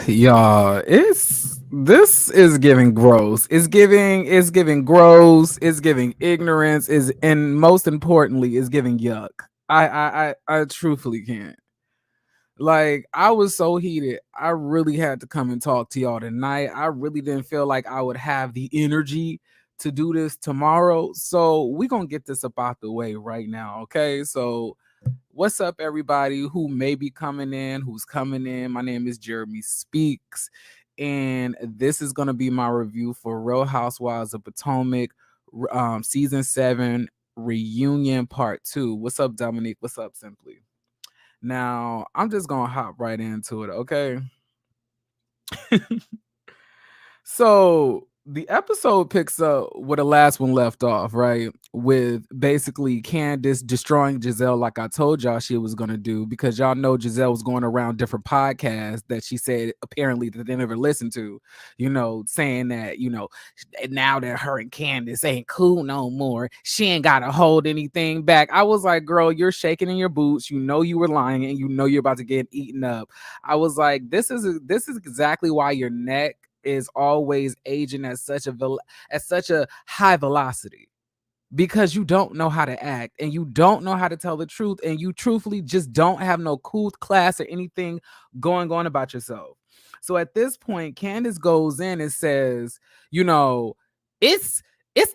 Y'all, this is giving gross. It's giving gross. It's giving ignorance. Is and most importantly, is giving yuck. I truthfully can't. Like, I was so heated. I really had to come and talk to y'all tonight. I really didn't feel like I would have the energy to do this tomorrow. So we gonna get this up out the way right now. Okay. So what's up, everybody who may be coming in, who's coming in? My name is Jeremy Speaks, and this is going to be my review for Real Housewives of Potomac, season 7, reunion part 2. What's up, Dominique? What's up, Simply? Now, I'm just going to hop right into it, okay? So the episode picks up where the last one left off, right? With basically Candice destroying Giselle, like I told y'all she was gonna do, because y'all know Giselle was going around different podcasts that she said apparently that they never listened to, saying that, now that her and Candice ain't cool no more, she ain't gotta hold anything back. I was like, girl, you're shaking in your boots, you were lying, and you're about to get eaten up. I was like, this is exactly why your neck is always aging at such a high velocity, because you don't know how to act, and you don't know how to tell the truth, and you truthfully just don't have no cool class or anything going on about yourself. So at this point, Candice goes in and says, it's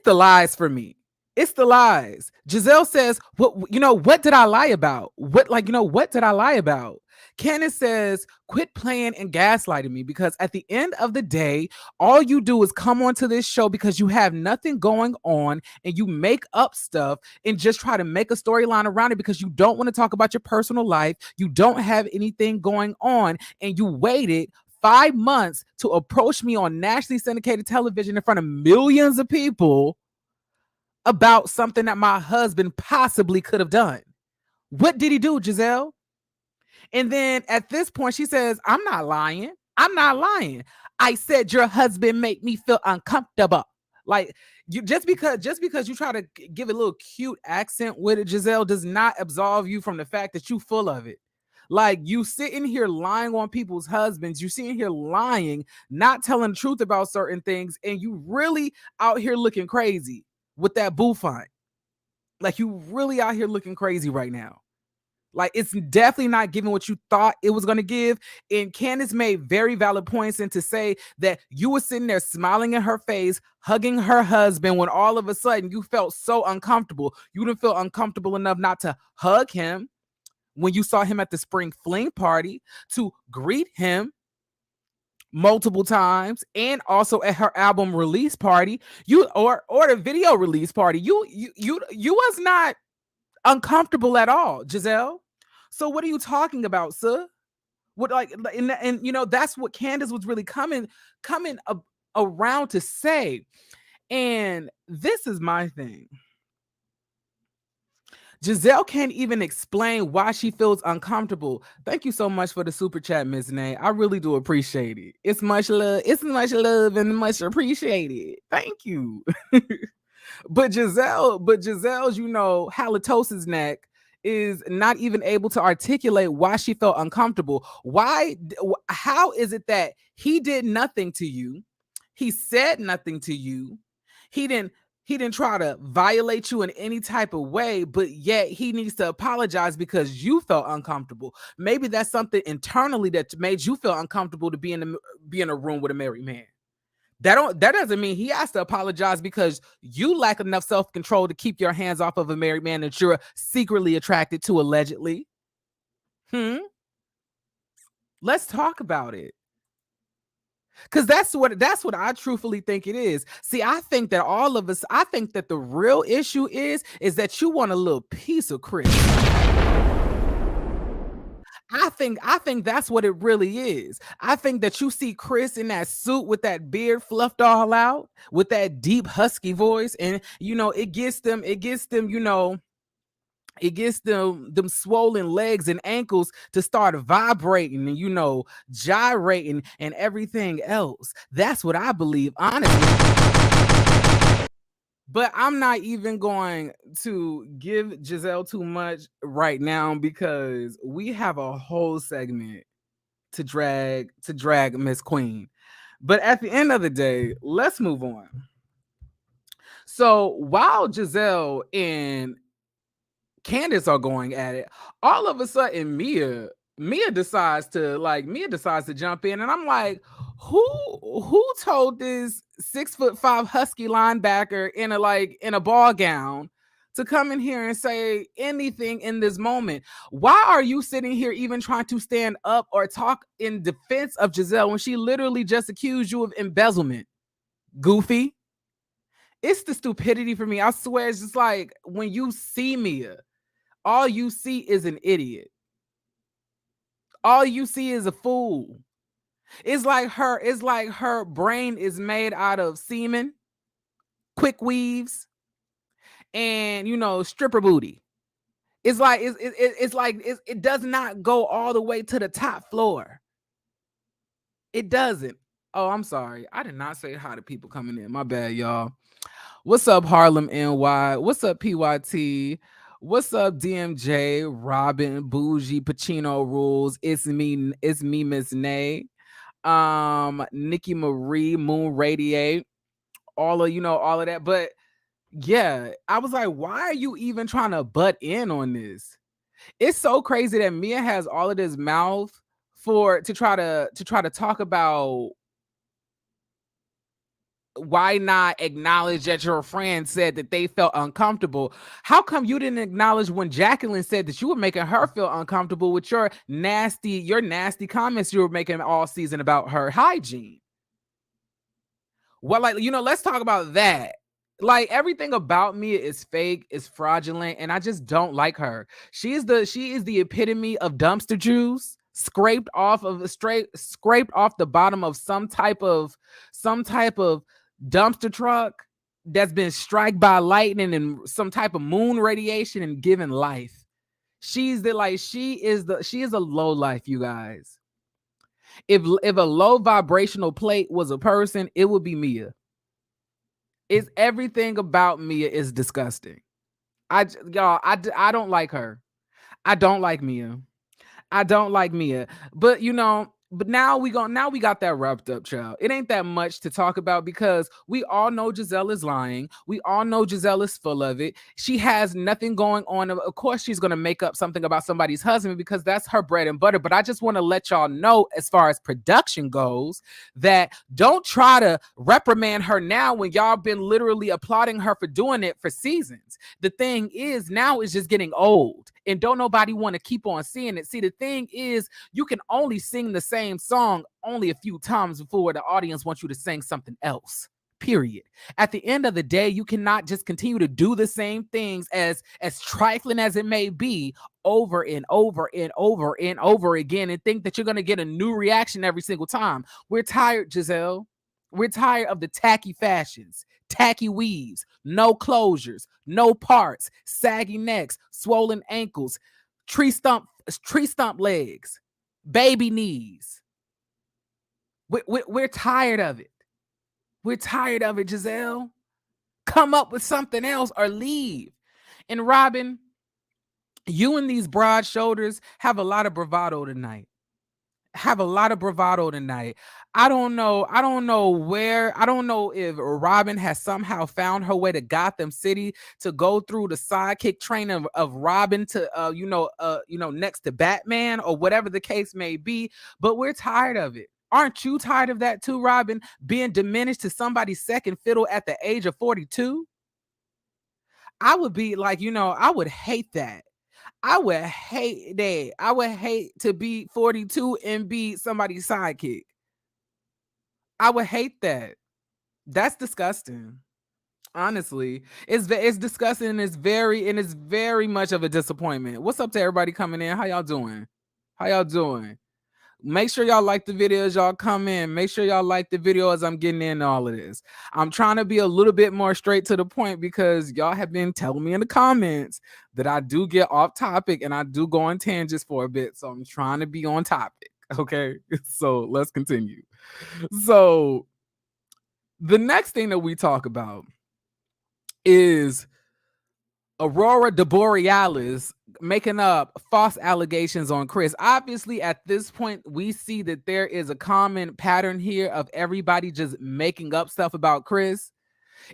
the lies for me. It's the lies. Giselle says, what did I lie about? What did I lie about? Candice says, quit playing and gaslighting me, because at the end of the day, all you do is come onto this show because you have nothing going on, and you make up stuff and just try to make a storyline around it because you don't want to talk about your personal life. You don't have anything going on, and you waited 5 months to approach me on nationally syndicated television in front of millions of people about something that my husband possibly could have done. What did he do, Giselle? And then at this point, she says, I'm not lying. I'm not lying. I said your husband made me feel uncomfortable. Like, just because you try to give a little cute accent with it, Giselle, does not absolve you from the fact that you full of it. Like, you sitting here lying on people's husbands, you sitting here lying, not telling the truth about certain things, and you really out here looking crazy with that bouffant. Like, you really out here looking crazy right now. Like, it's definitely not giving what you thought it was going to give. And Candice made very valid points, and to say that you were sitting there smiling in her face, hugging her husband, when all of a sudden you felt so uncomfortable. You didn't feel uncomfortable enough not to hug him when you saw him at the spring fling party, to greet him multiple times, and also at her album release party, or the video release party. You was not uncomfortable at all, Giselle. So what are you talking about, sir? What, like, and that's what Candice was really coming around to say. And this is my thing. Giselle can't even explain why she feels uncomfortable. Thank you so much for the super chat, Miss Nay. I really do appreciate it. It's much love. It's much love and much appreciated. Thank you. But Giselle's, halitosis neck is not even able to articulate why she felt uncomfortable. How is it that he did nothing to you? He said nothing to you. He didn't try to violate you in any type of way, but yet he needs to apologize because you felt uncomfortable. Maybe that's something internally that made you feel uncomfortable to be in a room with a married man. That doesn't mean he has to apologize because you lack enough self-control to keep your hands off of a married man that you're secretly attracted to, allegedly. Let's talk about it. Because that's what I truthfully think it is. See, I think that the real issue is that you want a little piece of Chris. I think that's what it really is. I think that you see Chris in that suit with that beard fluffed all out, with that deep husky voice, and it gets them, them swollen legs and ankles to start vibrating and gyrating and everything else. That's what I believe, honestly. But I'm not even going to give Giselle too much right now, because we have a whole segment to drag Miss Queen. But at the end of the day, let's move on. So while Giselle and Candice are going at it, all of a sudden Mia decides to jump in, and I'm like, who told this 6'5" husky linebacker in a ball gown to come in here and say anything in this moment? Why are you sitting here even trying to stand up or talk in defense of Giselle when she literally just accused you of embezzlement? Goofy. It's the stupidity for me. I swear, it's just like when you see Mia, all you see is an idiot. All you see is a fool. It's like her brain is made out of semen, quick weaves, and stripper booty. It's like it does not go all the way to the top floor. It doesn't. Oh, I'm sorry. I did not say hi to people coming in. My bad, y'all. What's up, Harlem NY? What's up, PYT? What's up, DMJ, Robin, Bougie, Pacino Rules? It's me, Miss Nay. Nikki Marie, Moon Radiate, all of that. But yeah, I was like, why are you even trying to butt in on this? It's so crazy that Mia has all of this mouth to try to talk about why not acknowledge that your friend said that they felt uncomfortable. How come you didn't acknowledge when Jacqueline said that you were making her feel uncomfortable with your nasty comments you were making all season about her hygiene? Well, let's talk about that. Like, everything about me is fake, is fraudulent, and I just don't like her. She is the epitome of dumpster juice, scraped off the bottom of some type of dumpster truck that's been struck by lightning and some type of moon radiation and given life. She is a low life, you guys. If a low vibrational plate was a person, it would be Mia. It's everything about Mia is disgusting. I don't like her. I don't like Mia. But now we got that wrapped up, child. It ain't that much to talk about because we all know Giselle is lying. We all know Giselle is full of it. She has nothing going on. Of course, she's going to make up something about somebody's husband because that's her bread and butter. But I just want to let y'all know, as far as production goes, that don't try to reprimand her now when y'all been literally applauding her for doing it for seasons. The thing is, now it's just getting old and don't nobody want to keep on seeing it. See, the thing is, you can only sing the same song only a few times before the audience wants you to sing something else. Period. At the end of the day, you cannot just continue to do the same things, as trifling as it may be, over and over and over and over again, and think that you're going to get a new reaction every single time. We're tired, Giselle. We're tired of the tacky fashions, tacky weaves, no closures, no parts, saggy necks, swollen ankles, tree stump legs, baby knees. We're tired of it. We're tired of it, Giselle. Come up with something else or leave. And Robyn, you and these broad shoulders have a lot of bravado tonight. I don't know if Robyn has somehow found her way to Gotham City to go through the sidekick training of Robyn to next to Batman or whatever the case may be, but we're tired of it. Aren't you tired of that too, Robyn? Being diminished to somebody's second fiddle at the age of 42? I would be like, I would hate that. I would hate that. I would hate to be 42 and be somebody's sidekick. I would hate that. That's disgusting. Honestly, it's disgusting, and it's very much of a disappointment. What's up to everybody coming in? How y'all doing? Make sure y'all like the video as y'all come in. Make sure y'all like the video as I'm getting in all of this. I'm trying to be a little bit more straight to the point because y'all have been telling me in the comments that I do get off topic and I do go on tangents for a bit. So I'm trying to be on topic. Okay, so let's continue. So the next thing that we talk about is Aurora Borealis making up false allegations on Chris. Obviously, at this point, we see that there is a common pattern here of everybody just making up stuff about Chris.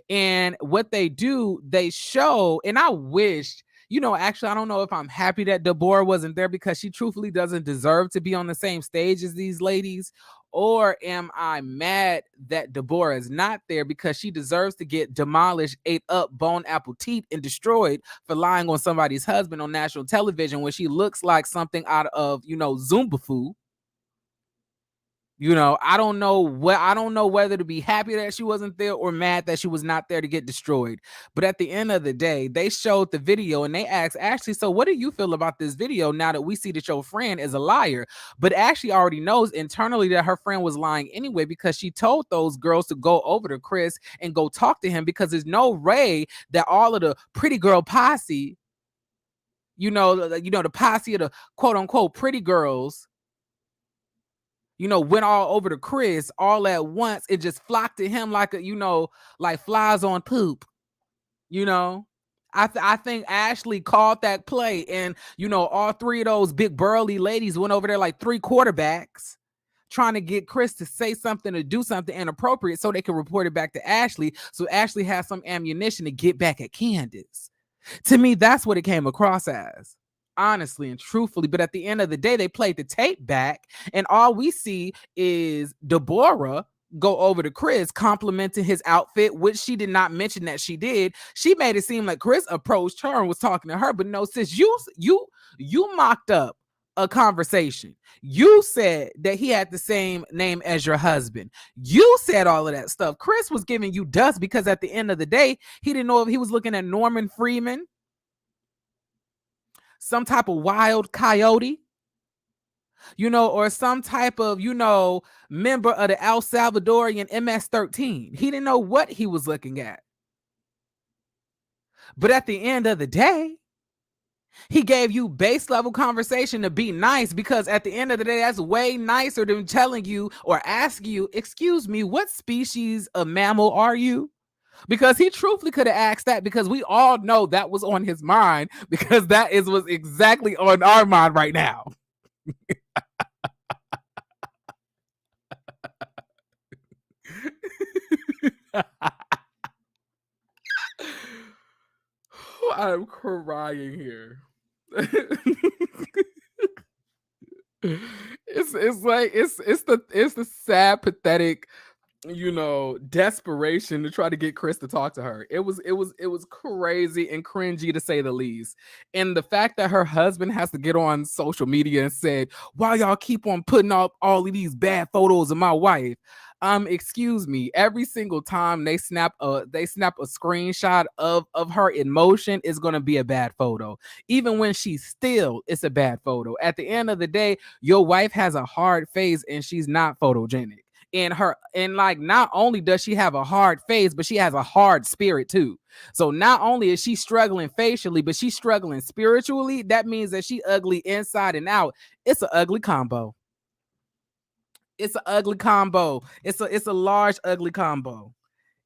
And what they do, they show, and I wish, actually, I don't know if I'm happy that Deborah wasn't there because she truthfully doesn't deserve to be on the same stage as these ladies. Or am I mad that Deborah is not there because she deserves to get demolished, ate up, bone apple teeth, and destroyed for lying on somebody's husband on national television when she looks like something out of, Zumba Fu. I don't know whether to be happy that she wasn't there or mad that she was not there to get destroyed. But at the end of the day, they showed the video and they asked Ashley, so what do you feel about this video now that we see that your friend is a liar? But Ashley already knows internally that her friend was lying anyway because she told those girls to go over to Chris and go talk to him because there's no way that all of the pretty girl posse, the posse of the quote unquote pretty girls, went all over to Chris all at once. It just flocked to him like like flies on poop. I think Ashley called that play, and all three of those big burly ladies went over there like three quarterbacks, trying to get Chris to say something or do something inappropriate so they can report it back to Ashley, so Ashley has some ammunition to get back at Candice. To me, that's what it came across as, honestly and truthfully. But at the end of the day, they played the tape back, and all we see is Deborah go over to Chris complimenting his outfit, which she did not mention that she did. She made it seem like Chris approached her and was talking to her, but no, sis, you mocked up a conversation. You said that he had the same name as your husband. You said all of that stuff. Chris was giving you dust because at the end of the day, he didn't know if he was looking at Norman Freeman, some type of wild coyote, or some type of, member of the El Salvadorian MS-13. He didn't know what he was looking at. But at the end of the day, he gave you base level conversation to be nice, because at the end of the day, that's way nicer than telling you or asking you, excuse me, what species of mammal are you? Because he truthfully could have asked that, because we all know that was on his mind, because that was exactly on our mind right now. I'm crying here. It's like it's the sad, pathetic, desperation to try to get Chris to talk to her. It was crazy and cringy, to say the least. And the fact that her husband has to get on social media and said, why y'all keep on putting up all of these bad photos of my wife? Excuse me, every single time they snap a screenshot of her in motion is going to be a bad photo. Even when she's still, it's a bad photo. At the end of the day, your wife has a hard face and she's not photogenic. And like, not only does she have a hard face, but she has a hard spirit too. So not only is she struggling facially, but she's struggling spiritually. That means that she ugly inside and out. It's an ugly combo. It's an ugly combo. It's a large ugly combo.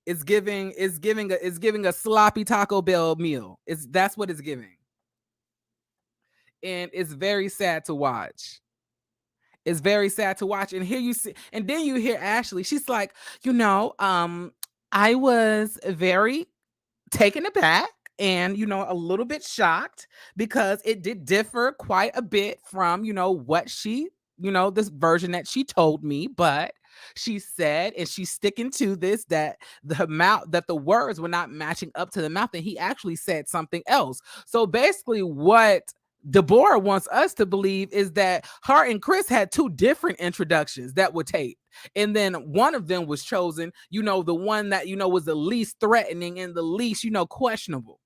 It's giving a sloppy Taco Bell meal. That's what it's giving. And it's very sad to watch. It's very sad to watch. And here you see, and then you hear Ashley. She's like, I was very taken aback and, a little bit shocked, because it did differ quite a bit from, what she, this version that she told me. But she said, and she's sticking to this, that the words were not matching up to the mouth, and he actually said something else. So basically what Deborah wants us to believe is that her and Chris had two different introductions that were taped. And then one of them was chosen, the one that, was the least threatening and the least, questionable,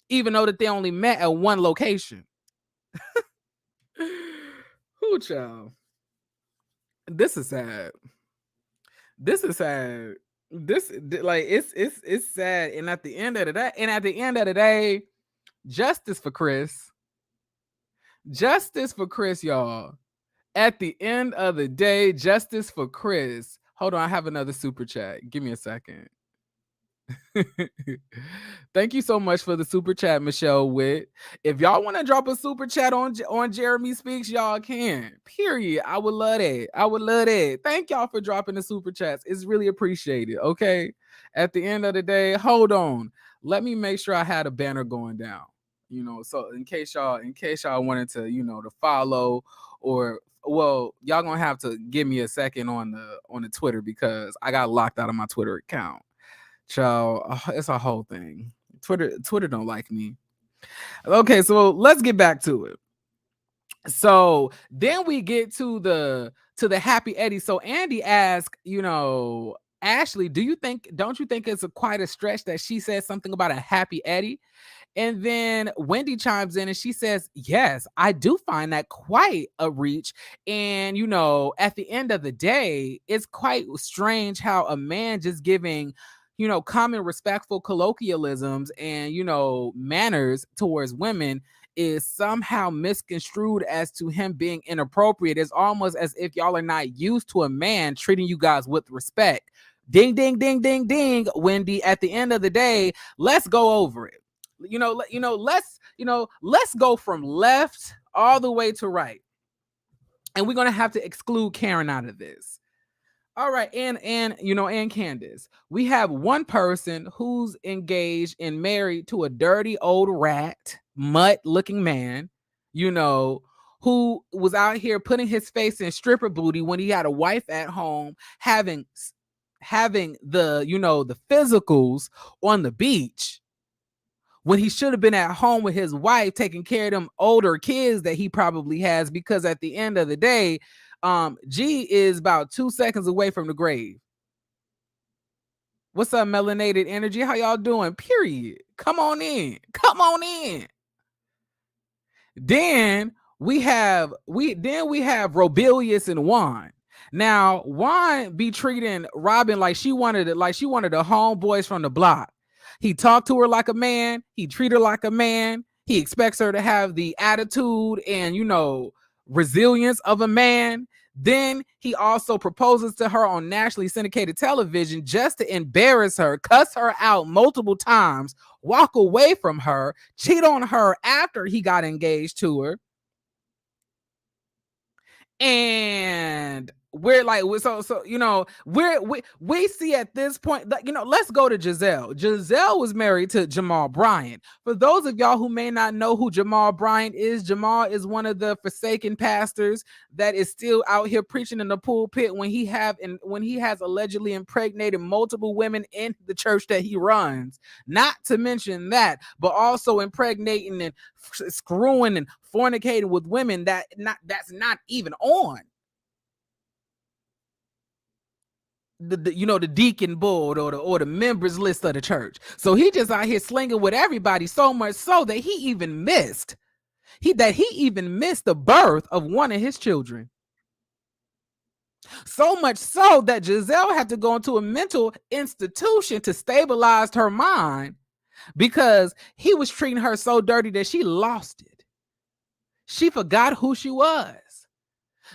even though that they only met at one location. Ooh, child. This is sad. This is sad. This, like, it's sad. And at the end of the day, justice for Chris. Justice for Chris, y'all. At the end of the day, justice for Chris. Hold on, I have another super chat. Give me a second. Thank you so much for the super chat, Michelle Witt. If y'all want to drop a super chat on Jeremy Speaks, y'all can. Period. I would love that. I would love that. Thank y'all for dropping the super chats. It's really appreciated. Okay. At the end of the day, hold on. Let me make sure I had a banner going down. So in case y'all wanted to, to follow, or well, y'all gonna have to give me a second on the Twitter, because I got locked out of my Twitter account. Child, it's a whole thing. Twitter don't like me. Okay, so let's get back to it. So then we get to the Happy Eddie. So Andy asked, Ashley, don't you think it's quite a stretch that she said something about a Happy Eddie? And then Wendy chimes in and she says, yes, I do find that quite a reach. And, at the end of the day, it's quite strange how a man just giving, common respectful colloquialisms and, manners towards women is somehow misconstrued as to him being inappropriate. It's almost as if y'all are not used to a man treating you guys with respect. Ding, ding, ding, ding, ding, Wendy. At the end of the day, let's go over it. Let's go from left all the way to right. And we're going to have to exclude Karen out of this. All right, and Candice, we have one person who's engaged and married to a dirty old rat, mutt-looking man, who was out here putting his face in stripper booty when he had a wife at home, having the physicals on the beach, when he should have been at home with his wife taking care of them older kids that he probably has, because at the end of the day, G is about 2 seconds away from the grave. What's up, melanated energy? How y'all doing? Period. Come on in. Then we have Robelius and Juan. Now, Juan be treating Robyn like she wanted the homeboys from the block. He talked to her like a man. He treated her like a man. He expects her to have the attitude and, resilience of a man. Then he also proposes to her on nationally syndicated television just to embarrass her, cuss her out multiple times, walk away from her, cheat on her after he got engaged to her. And we're like, we see at this point that, let's go to Giselle. Giselle was married to Jamal Bryant. For those of y'all who may not know who Jamal Bryant is, Jamal is one of the forsaken pastors that is still out here preaching in the pulpit when he has allegedly impregnated multiple women in the church that he runs. Not to mention that, but also impregnating and screwing and fornicating with women that's not even on the deacon board or the members list of the church. So he just out here slinging with everybody, so much so that he even missed the birth of one of his children. So much so that Giselle had to go into a mental institution to stabilize her mind, because he was treating her so dirty that she lost it. She forgot who she was.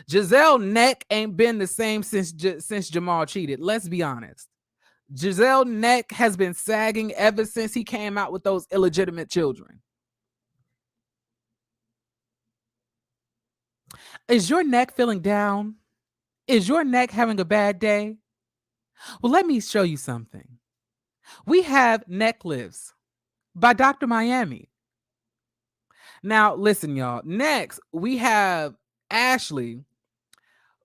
Giselle neck ain't been the same since Jamal cheated. Let's be honest. Giselle neck has been sagging ever since he came out with those illegitimate children. Is your neck feeling down? Is your neck having a bad day? Well, let me show you something. We have Neck Lifts by Dr. Miami. Now, listen, y'all. Next, we have Ashley,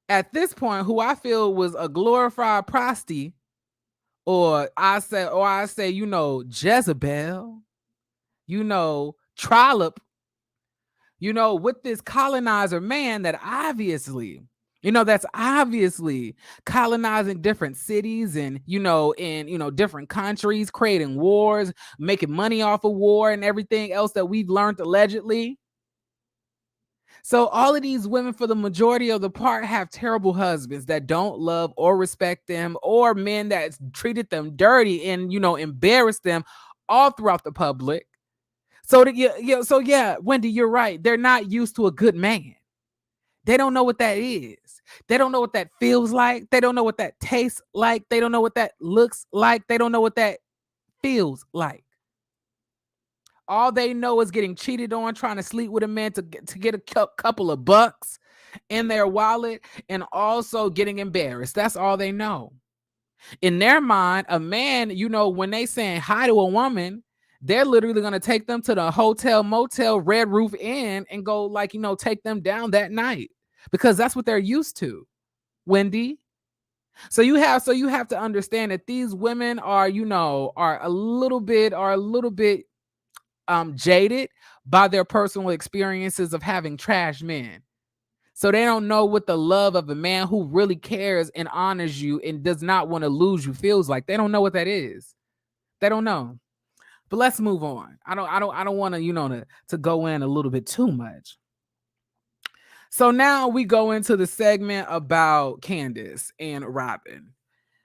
at this point, who I feel was a glorified prostitute, or I say, Jezebel, Trollop, with this colonizer man that that's obviously colonizing different cities and, in different countries, creating wars, making money off of war and everything else that we've learned allegedly. So all of these women, for the majority of the part, have terrible husbands that don't love or respect them, or men that treated them dirty and, embarrassed them all throughout the public. So Wendy, you're right. They're not used to a good man. They don't know what that is. They don't know what that feels like. They don't know what that tastes like. They don't know what that looks like. They don't know what that feels like. All they know is getting cheated on, trying to sleep with a man to get a couple of bucks in their wallet, and also getting embarrassed. That's all they know. In their mind, a man, when they saying hi to a woman, they're literally going to take them to the hotel, motel, Red Roof Inn and go take them down that night because that's what they're used to, Wendy. So you have to understand that these women are a little bit jaded by their personal experiences of having trash men. So they don't know what the love of a man who really cares and honors you and does not want to lose you feels like. They don't know what that is. They don't know. But let's move on. I don't want to, to go in a little bit too much. So now we go into the segment about Candice and Robyn.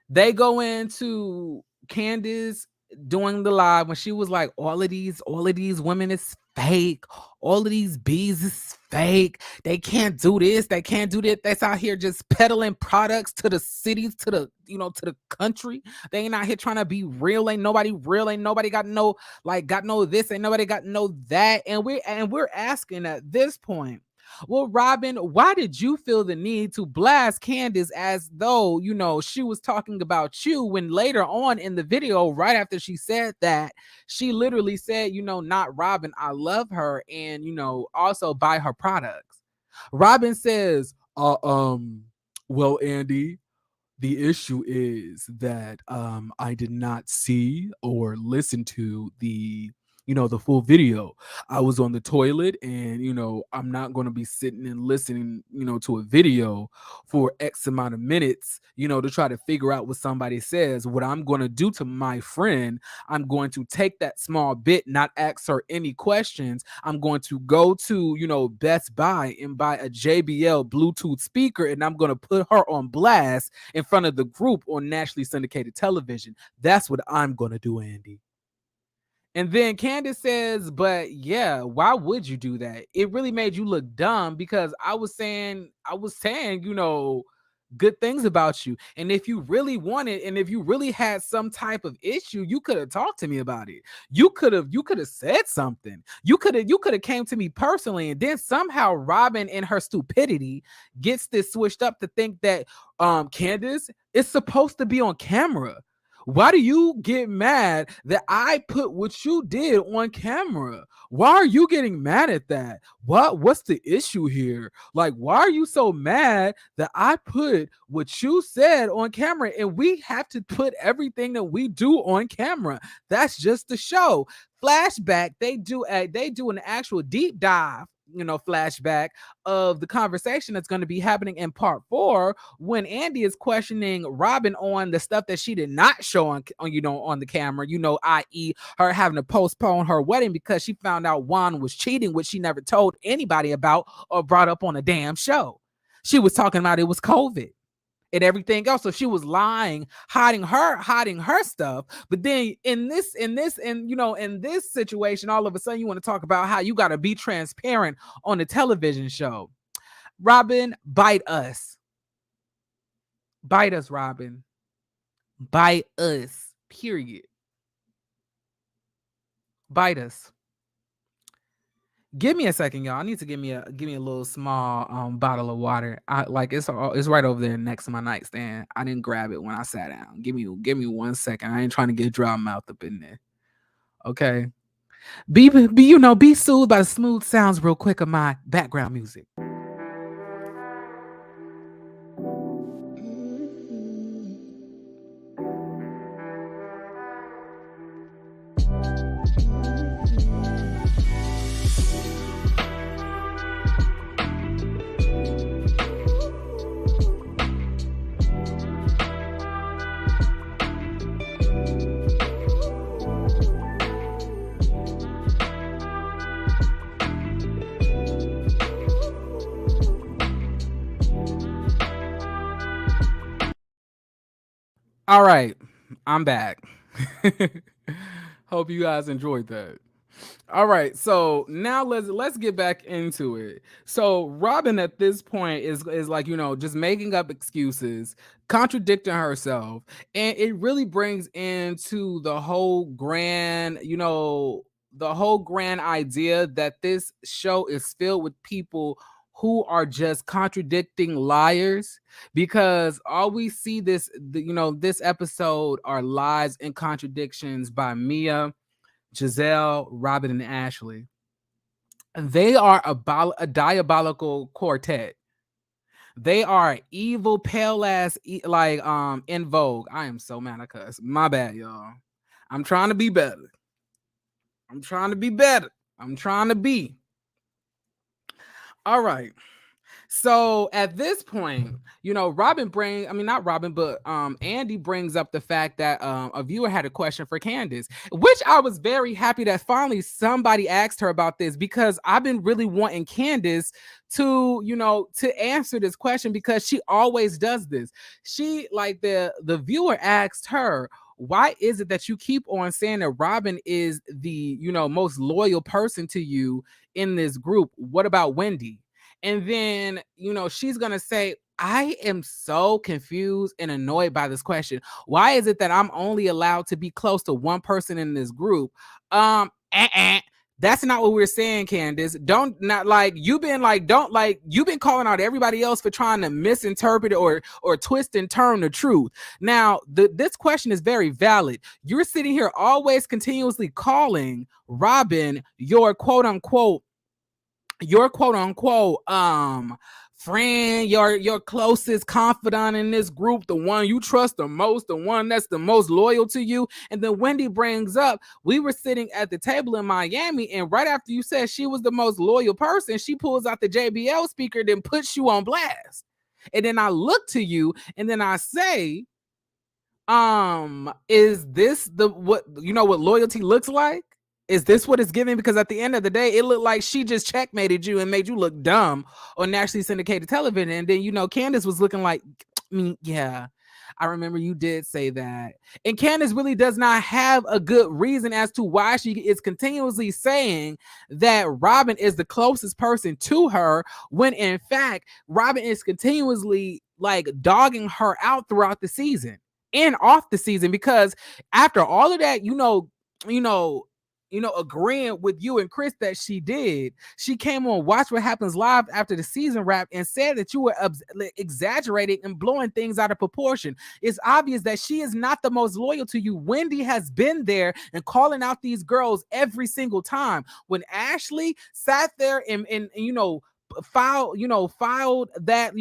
They go into Candice doing the live when she was like, all of these women is fake. All of these bees is fake. They can't do this. They can't do that. That's out here just peddling products to the cities, to the, to the country. They ain't out here trying to be real. Ain't nobody real. Ain't nobody got no this. Ain't nobody got no that. And we're asking at this point, well, Robyn, why did you feel the need to blast Candice as though, she was talking about you when later on in the video, right after she said that, she literally said, not Robyn, I love her, and, also buy her products. Robyn says, well, Andy, the issue is that I did not see or listen to the full video. I was on the toilet, and I'm not going to be sitting and listening to a video for X amount of minutes to try to figure out what somebody says. What I'm going to do to my friend, I'm going to take that small bit, not ask her any questions. I'm going to go to Best Buy and buy a JBL Bluetooth speaker, and I'm going to put her on blast in front of the group on nationally syndicated television. That's what I'm going to do, Andy. And then Candice says, but yeah, why would you do that? It really made you look dumb because I was saying, good things about you. And if you really wanted, and if you really had some type of issue, you could have talked to me about it. You could have said something. You could have came to me personally. And then somehow Robyn, in her stupidity, gets this switched up to think that Candice is supposed to be on camera. Why do you get mad that I put what you did on camera? Why are you getting mad at that? What's the issue here? Like, why are you so mad that I put what you said on camera? And we have to put everything that we do on camera. That's just the show. Flashback, they do an actual deep dive, flashback of the conversation that's going to be happening in part 4 when Andy is questioning Robyn on the stuff that she did not show on the camera, i.e. her having to postpone her wedding because she found out Juan was cheating, which she never told anybody about or brought up on a damn show. She was talking about it was COVID and everything else. So she was lying, hiding her stuff. But then in this situation, all of a sudden you want to talk about how you got to be transparent on a television show. Robyn, bite us. Bite us, Robyn. Bite us. Period. Bite us. Give me a second, y'all. I need to give me a little small bottle of water. It's right over there next to my nightstand. I didn't grab it when I sat down. Give me 1 second. I ain't trying to get dry mouth up in there. Okay. Be soothed by the smooth sounds real quick of my background music. All right, I'm back. Hope you guys enjoyed that. All right, so now let's get back into it. So Robin at this point is like, just making up excuses, contradicting herself, and it really brings into the whole grand idea that this show is filled with people who are just contradicting liars, because all we see this episode are lies and contradictions by Mia, Giselle, Robin, and Ashley. They are a diabolical quartet. They are evil, pale ass, like in Vogue. I am so mad I cuss. My bad, y'all. I'm trying to be better. I'm trying to be better. I'm trying to be. All right. So at this point, not Robin, but Andy brings up the fact that a viewer had a question for Candice, which I was very happy that finally somebody asked her about this, because I've been really wanting Candice to answer this question, because she always does this. She, like, the viewer asked her, why is it that you keep on saying that Robin is the most loyal person to you in this group? What about Wendy? And then, she's going to say, I am so confused and annoyed by this question. Why is it that I'm only allowed to be close to one person in this group? That's not what we're saying, Candice. You've been calling out everybody else for trying to misinterpret or twist and turn the truth. Now, this question is very valid. You're sitting here always continuously calling Robin your quote unquote friend, your closest confidant in this group, the one you trust the most, the one that's the most loyal to you. And then Wendy brings up, we were sitting at the table in Miami, and right after you said she was the most loyal person, she pulls out the JBL speaker, then puts you on blast. And then I look to you and then I say, is this what loyalty looks like? Is this what it's giving? Because at the end of the day, it looked like she just checkmated you and made you look dumb on nationally syndicated television. And then, Candice was looking like, yeah, I remember you did say that. And Candice really does not have a good reason as to why she is continuously saying that Robin is the closest person to her, when in fact, Robin is continuously like dogging her out throughout the season and off the season. Because after all of that, agreeing with you and Chris that she did, she came on Watch What Happens Live after the season wrap and said that you were exaggerating and blowing things out of proportion. It's obvious that she is not the most loyal to you. Wendy has been there and calling out these girls every single time. When Ashley sat there and filed that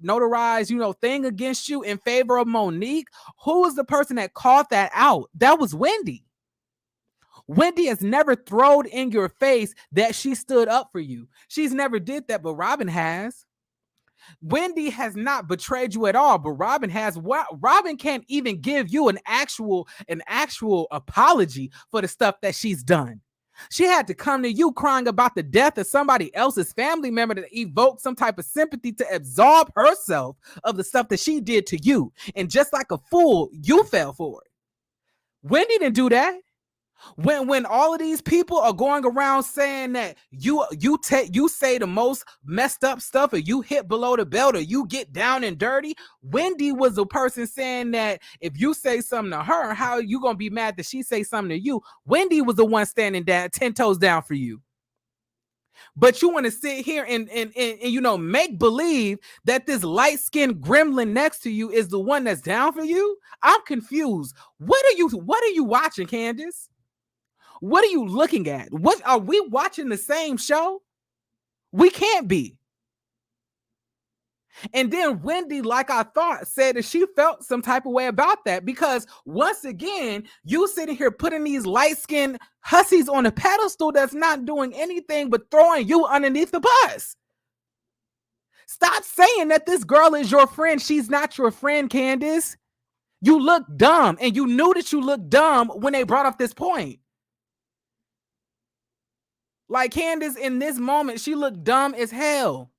notarized thing against you in favor of Monique, who was the person that called that out? That was Wendy. Wendy has never thrown in your face that she stood up for you. She's never did that, but Robin has. Wendy has not betrayed you at all, but Robin has. Robin can't even give you an actual apology for the stuff that she's done. She had to come to you crying about the death of somebody else's family member to evoke some type of sympathy to absolve herself of the stuff that she did to you. And just like a fool, you fell for it. Wendy didn't do that. When all of these people are going around saying that you say the most messed up stuff, or you hit below the belt, or you get down and dirty, Wendy was the person saying that if you say something to her, how are you gonna be mad that she say something to you? Wendy was the one standing down 10 toes down for you. But you want to sit here and make believe that this light-skinned gremlin next to you is the one that's down for you? I'm confused. What are you watching, Candice? What are you looking at? What are we watching? The same show? We can't be. And then Wendy, like I thought, said that she felt some type of way about that, because once again, you sitting here putting these light-skinned hussies on a pedestal that's not doing anything but throwing you underneath the bus. Stop saying that this girl is your friend. She's not your friend, Candice. You look dumb, and you knew that you looked dumb when they brought up this point. Like, Candice, in this moment, she looked dumb as hell.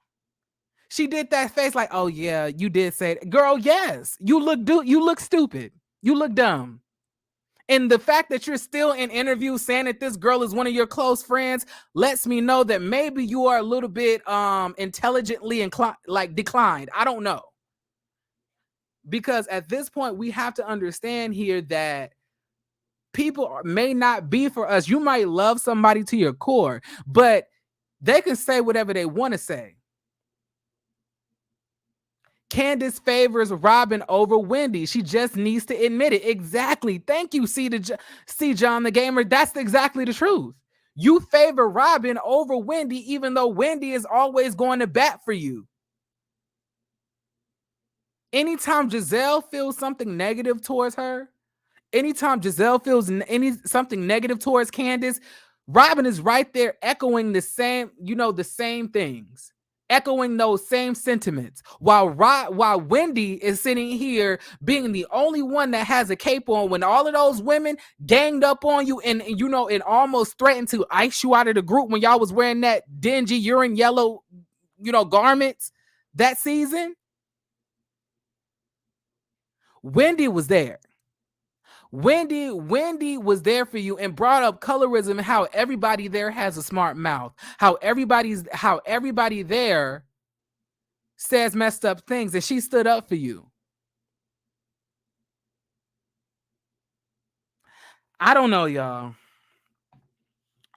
She did that face like, oh yeah, you did say it. Girl, yes. You look stupid. You look dumb. And the fact that you're still in interviews saying that this girl is one of your close friends lets me know that maybe you are a little bit intelligently declined. I don't know. Because at this point, we have to understand here that people may not be for us. You might love somebody to your core, but they can say whatever they want to say. Candice favors Robyn over Wendy. She just needs to admit it. Exactly. Thank you, C John the Gamer. That's exactly the truth. You favor Robyn over Wendy, even though Wendy is always going to bat for you. Anytime Giselle feels something negative towards her, anytime Giselle feels something negative towards Candice, Robyn is right there echoing the same, the same things, echoing those same sentiments. While Wendy is sitting here being the only one that has a cape on when all of those women ganged up on you and almost threatened to ice you out of the group when y'all was wearing that dingy urine yellow, garments that season. Wendy was there. Wendy was there for you and brought up colorism and how everybody there has a smart mouth. How everybody there says messed up things, and she stood up for you. I don't know, y'all.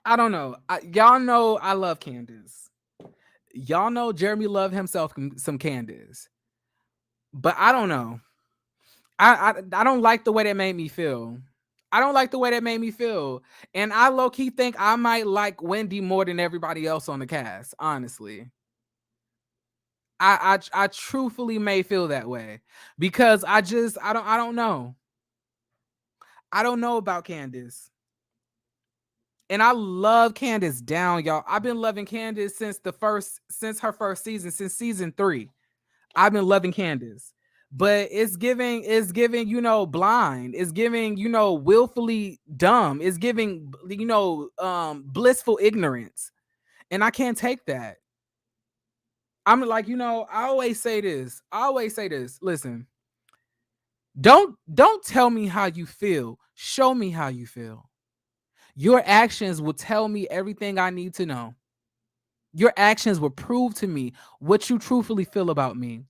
I don't know. Y'all know I love Candice. Y'all know Jeremy loved himself some Candice. But I don't know. I don't like the way that made me feel. I don't like the way that made me feel. And I low-key think I might like Wendy more than everybody else on the cast, honestly. I truthfully may feel that way because I don't know. I don't know about Candice. And I love Candice down, y'all. I've been loving Candice since her first season, since season 3. I've been loving Candice. But it's giving, blind. It's giving, willfully dumb. It's giving, blissful ignorance. And I can't take that. I'm like, I always say this. Listen, don't tell me how you feel. Show me how you feel. Your actions will tell me everything I need to know. Your actions will prove to me what you truthfully feel about me.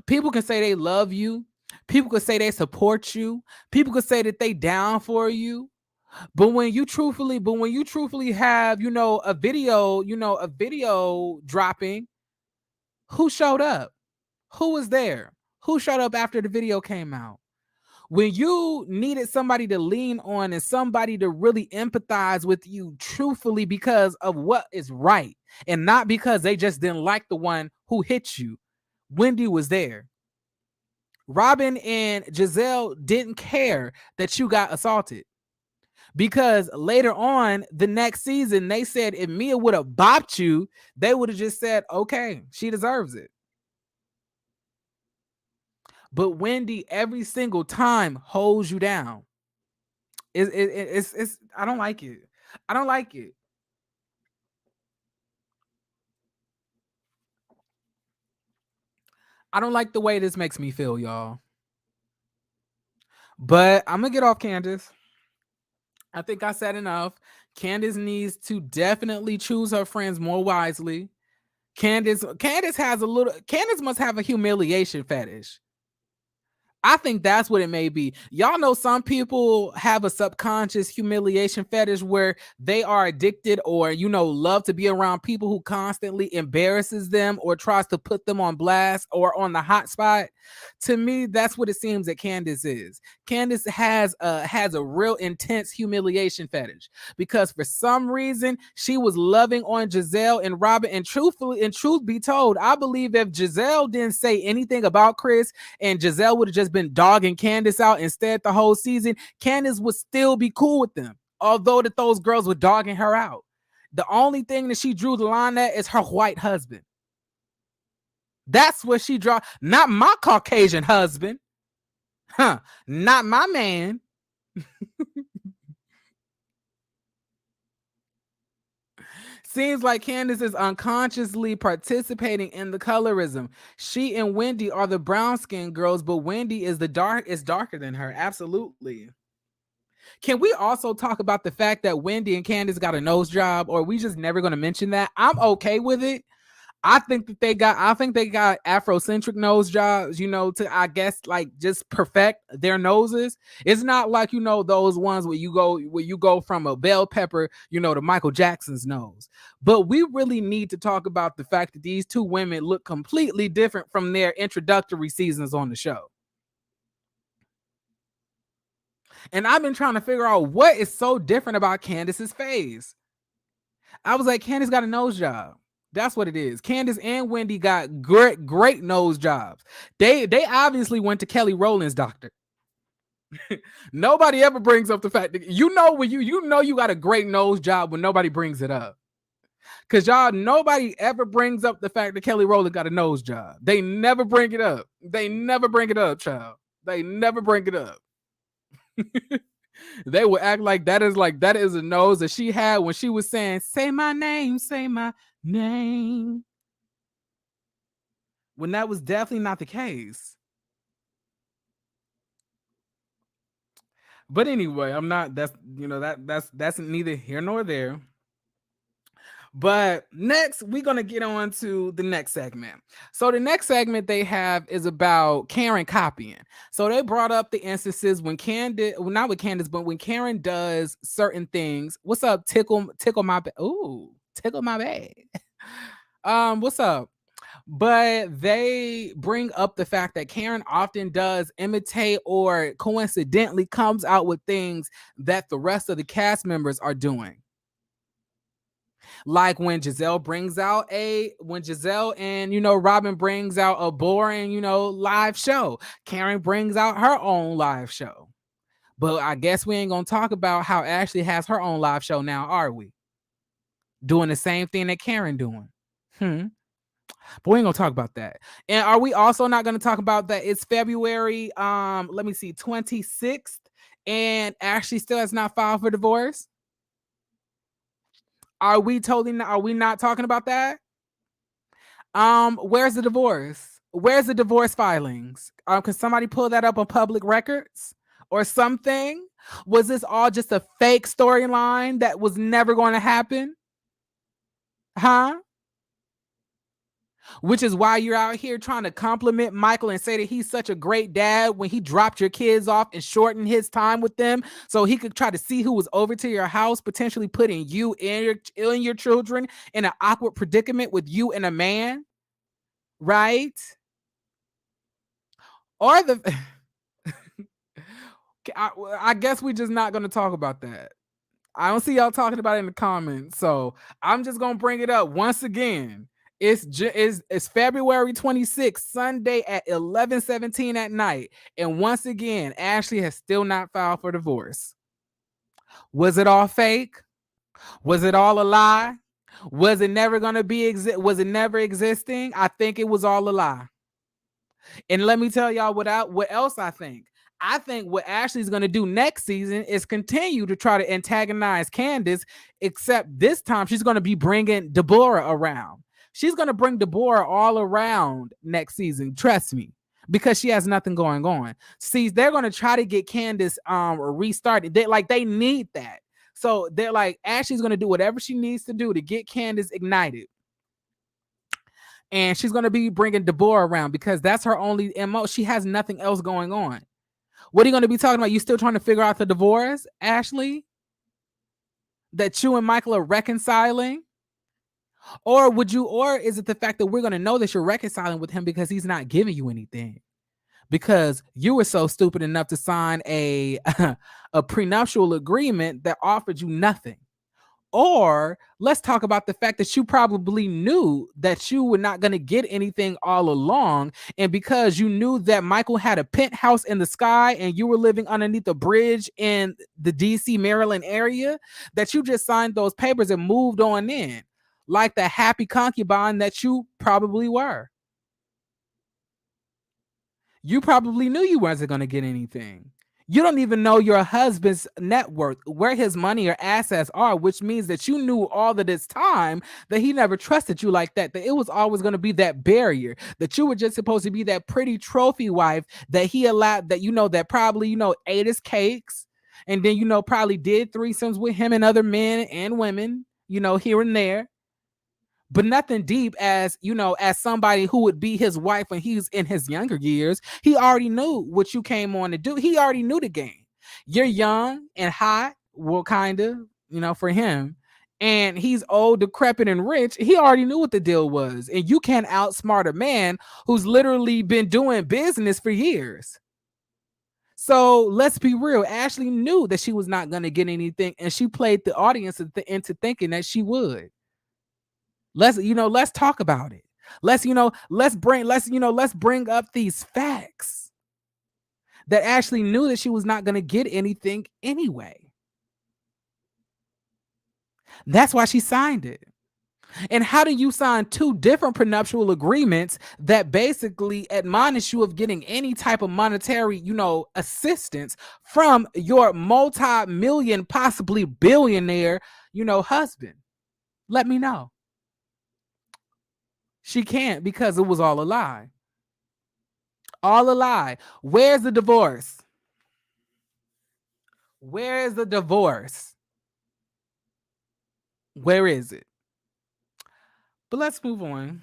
People can say they love you. People can say they support you. People can say that they down for you. But when you truthfully have, a video dropping, who showed up? Who was there? Who showed up after the video came out? When you needed somebody to lean on and somebody to really empathize with you truthfully because of what is right and not because they just didn't like the one who hit you, Wendy was there. Robyn and Giselle didn't care that you got assaulted because later on the next season, they said if Mia would have bopped you, they would have just said, okay, she deserves it. But Wendy every single time holds you down. It's I don't like it. I don't like it. I don't like the way this makes me feel, y'all. But I'm gonna get off Candice. I think I said enough. Candice needs to definitely choose her friends more wisely. Candice must have a humiliation fetish. I think that's what it may be. Y'all know some people have a subconscious humiliation fetish where they are addicted or, love to be around people who constantly embarrasses them or tries to put them on blast or on the hot spot. To me, that's what it seems that Candice is. Candice has a real intense humiliation fetish because for some reason she was loving on Giselle and Robyn. And truth be told, I believe if Giselle didn't say anything about Chris and Giselle would have just been dogging Candice out instead the whole season, Candice would still be cool with them, although that those girls were dogging her out. The only thing that she drew the line at is her white husband. That's what she draw. Not my Caucasian husband. Not my man. Seems like Candice is unconsciously participating in the colorism. She and Wendy are the brown skinned girls, but Wendy is darker than her. Absolutely. Can we also talk about the fact that Wendy and Candice got a nose job, or are we just never going to mention that? I'm okay with it. I think they got Afrocentric nose jobs, to, I guess, like, just perfect their noses. It's not like, those ones where you go from a bell pepper, to Michael Jackson's nose. But we really need to talk about the fact that these two women look completely different from their introductory seasons on the show. And I've been trying to figure out what is so different about Candice's face. I was like, Candice got a nose job. That's what it is. Candice and Wendy got great nose jobs. They obviously went to Kelly Rowland's doctor. Nobody ever brings up the fact that when you got a great nose job when nobody brings it up. Cause nobody ever brings up the fact that Kelly Rowland got a nose job. They never bring it up. They never bring it up, child. They never bring it up. They would act like that is a nose that she had when she was saying, say my name, when that was definitely not the case. But anyway, I'm not, that's neither here nor there. But next, we're going to get on to the next segment. So the next segment they have is about Karen copying. So they brought up the instances when not with Candice, but when Karen does certain things. What's up? Tickle my bag. Ooh, tickle my bag. What's up? But they bring up the fact that Karen often does imitate or coincidentally comes out with things that the rest of the cast members are doing. Like when Giselle and Robyn brings out a boring, live show, Karen brings out her own live show. But I guess we ain't gonna talk about how Ashley has her own live show now, are we? Doing the same thing that Karen doing. But we ain't gonna talk about that. And are we also not gonna talk about that it's February 26th and Ashley still has not filed for divorce? Are we not talking about that? Where's the divorce? Where's the divorce filings? Can somebody pull that up on public records or something? Was this all just a fake storyline that was never going to happen? Huh? Which is why you're out here trying to compliment Michael and say that he's such a great dad when he dropped your kids off and shortened his time with them so he could try to see who was over to your house, potentially putting you and your children in an awkward predicament with you and a man, right? Or I guess we're just not going to talk about that. I don't see y'all talking about it in the comments, so I'm just going to bring it up once again. It's February 26th, Sunday at 11:17 at night. And once again, Ashley has still not filed for divorce. Was it all fake? Was it all a lie? Was it never going to be was it never existing? I think it was all a lie. And let me tell y'all what else I think. I think what Ashley's going to do next season is continue to try to antagonize Candice, except this time she's going to be bringing Deborah around. She's going to bring Deborah all around next season. Trust me, because she has nothing going on. See, they're going to try to get Candice restarted. They need that. So they're like, Ashley's going to do whatever she needs to do to get Candice ignited. And she's going to be bringing Deborah around because that's her only MO. She has nothing else going on. What are you going to be talking about? You still trying to figure out the divorce, Ashley? That you and Michael are reconciling? Or is it the fact that we're going to know that you're reconciling with him because he's not giving you anything? Because you were so stupid enough to sign a prenuptial agreement that offered you nothing. Or let's talk about the fact that you probably knew that you were not going to get anything all along. And because you knew that Michael had a penthouse in the sky and you were living underneath a bridge in the DC, Maryland area, that you just signed those papers and moved on in like the happy concubine that you probably were. You probably knew you wasn't going to get anything. You don't even know your husband's net worth, where his money or assets are, which means that you knew all of this time that he never trusted you like that it was always going to be that barrier, that you were just supposed to be that pretty trophy wife that he allowed, that, that probably, ate his cakes, And then, probably did threesomes with him and other men and women, here and there. But nothing deep as, as somebody who would be his wife when he's in his younger years. He already knew what you came on to do. He already knew the game. You're young and hot, well, kind of, for him. And he's old, decrepit, and rich. He already knew what the deal was. And you can't outsmart a man who's literally been doing business for years. So let's be real. Ashley knew that she was not going to get anything. And she played the audience into thinking that she would. Let's talk about it. Let's bring up these facts that Ashley knew that she was not going to get anything anyway. That's why she signed it. And how do you sign two different prenuptial agreements that basically admonish you of getting any type of monetary, assistance from your multi-million, possibly billionaire, husband? Let me know. She can't, because it was all a lie. All a lie. Where's the divorce? Where is the divorce? Where is it? But let's move on.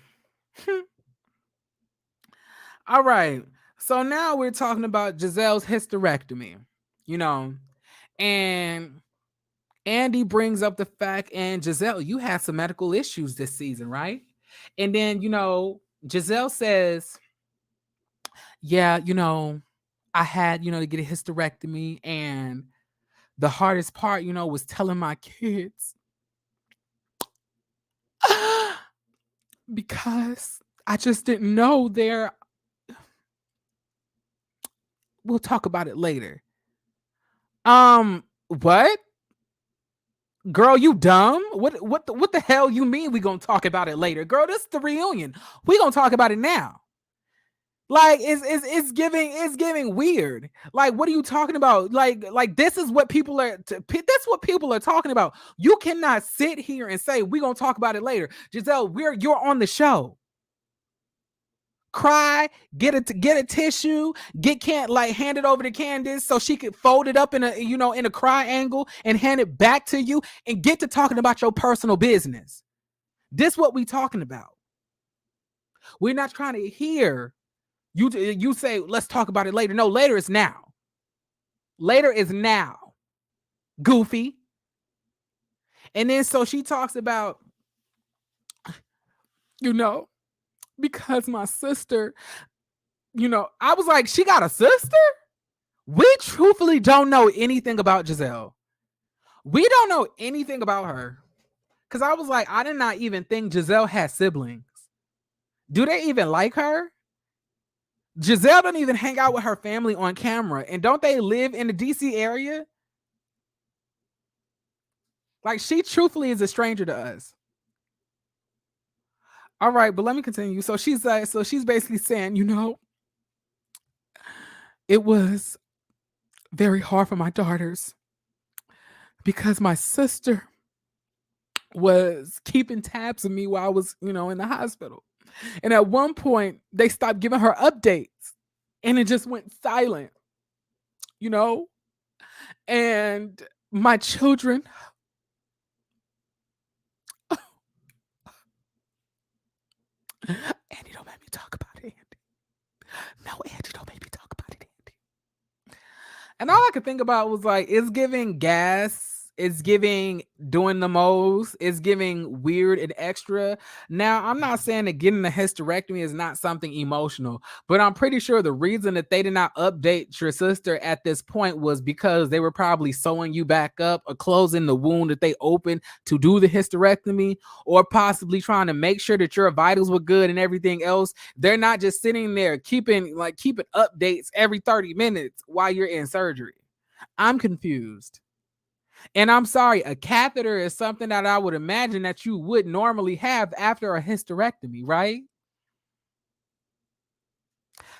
All right. So now we're talking about Giselle's hysterectomy, and Andy brings up the fact, and Giselle, you had some medical issues this season, right? And then, Giselle says, yeah, I had, to get a hysterectomy, and the hardest part, was telling my kids because I just didn't know we'll talk about it later. What? Girl, you dumb? What the hell you mean we gonna talk about it later? Girl, this is the reunion. We gonna talk about it now. Like it's giving weird. Like, what are you talking about? Like this is what people are talking about. You cannot sit here and say we gonna talk about it later. Giselle, you're on the show. Cry, get a tissue, hand it over to Candice so she could fold it up in a cry angle and hand it back to you and get to talking about your personal business. This what we talking about. We're not trying to hear you say let's talk about it later. No, later is now. Later is now. Goofy. And then so she talks about, because my sister, I was like, she got a sister? We truthfully don't know anything about Giselle. We don't know anything about her. Because I was like, I did not even think Giselle had siblings. Do they even like her? Giselle don't even hang out with her family on camera. And don't they live in the DC area? Like, she truthfully is a stranger to us. All right, but let me continue. So she's basically saying, it was very hard for my daughters because my sister was keeping tabs on me while I was, in the hospital. And at one point, they stopped giving her updates and it just went silent, and my children. Andy, don't make me talk about it, Andy. No, Andy, don't make me talk about it, Andy. And all I could think about was like, it's giving gas. It's giving doing the most. It's giving weird and extra. Now, I'm not saying that getting a hysterectomy is not something emotional, but I'm pretty sure the reason that they did not update your sister at this point was because they were probably sewing you back up or closing the wound that they opened to do the hysterectomy, or possibly trying to make sure that your vitals were good and everything else. They're not just sitting there keeping updates every 30 minutes while you're in surgery. I'm confused. And I'm sorry, a catheter is something that I would imagine that you would normally have after a hysterectomy, right?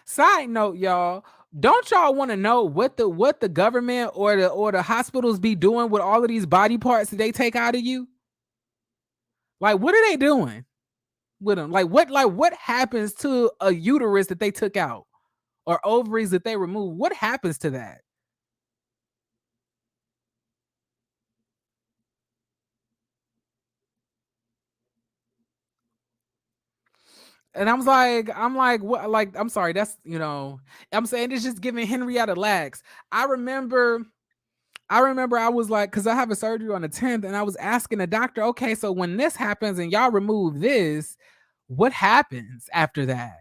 Side note, y'all, don't y'all want to know what the government or the hospitals be doing with all of these body parts that they take out of you? Like, what are they doing with them? Like what happens to a uterus that they took out or ovaries that they removed? What happens to that? And I'm like, what? Like, I'm sorry. That's, I'm saying it's just giving Henrietta Lacks. I remember, I was like, because I have a surgery on the 10th, and I was asking the doctor, okay, so when this happens and y'all remove this, what happens after that?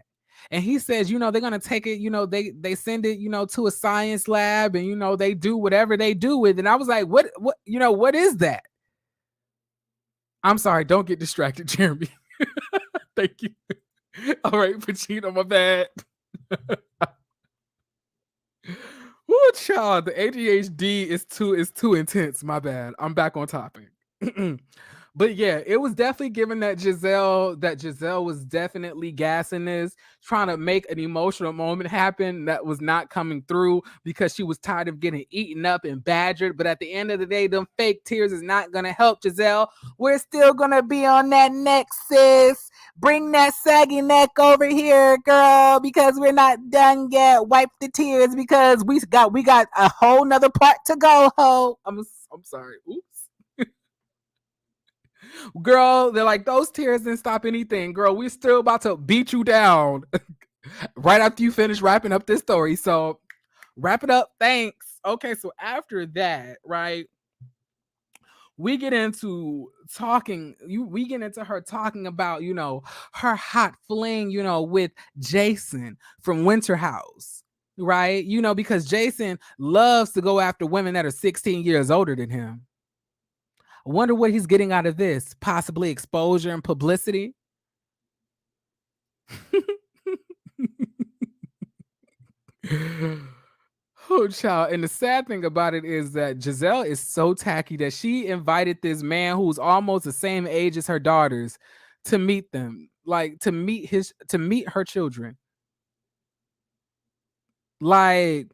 And he says, they're gonna take it, they send it, to a science lab, and they do whatever they do with it. And I was like, what is that? I'm sorry, don't get distracted, Jeremy. Thank you. All right, Pacino, my bad. Woo, child, the ADHD is too intense. My bad. I'm back on topic. But yeah, it was definitely given that Giselle was definitely gassing this, trying to make an emotional moment happen that was not coming through because she was tired of getting eaten up and badgered. But at the end of the day, them fake tears is not gonna help Giselle. We're still gonna be on that neck, sis. Bring that saggy neck over here, girl, because we're not done yet. Wipe the tears because we got a whole nother part to go, ho. I'm sorry. Oops. Girl, they're like, those tears didn't stop anything. Girl, we're still about to beat you down right after you finish wrapping up this story. So wrap it up. Thanks. Okay, so after that, right, we get into we get into her talking about, her hot fling, with Jason from Winter House. Right? Because Jason loves to go after women that are 16 years older than him. I wonder what he's getting out of this. Possibly exposure and publicity. Oh, child. And the sad thing about it is that Giselle is so tacky that she invited this man who's almost the same age as her daughters to meet them, like to meet her children. Like,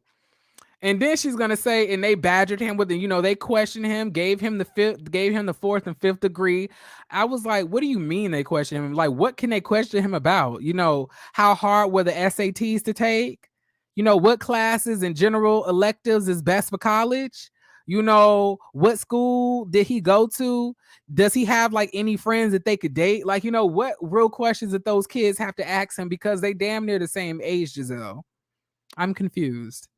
and then she's gonna say, and they badgered him with it, they questioned him, gave him the fourth and fifth degree. I was like, what do you mean they question him? Like, what can they question him about? How hard were the SATs to take? What classes and general electives is best for college? What school did he go to? Does he have like any friends that they could date? Like, what real questions that those kids have to ask him because they damn near the same age, Giselle. I'm confused.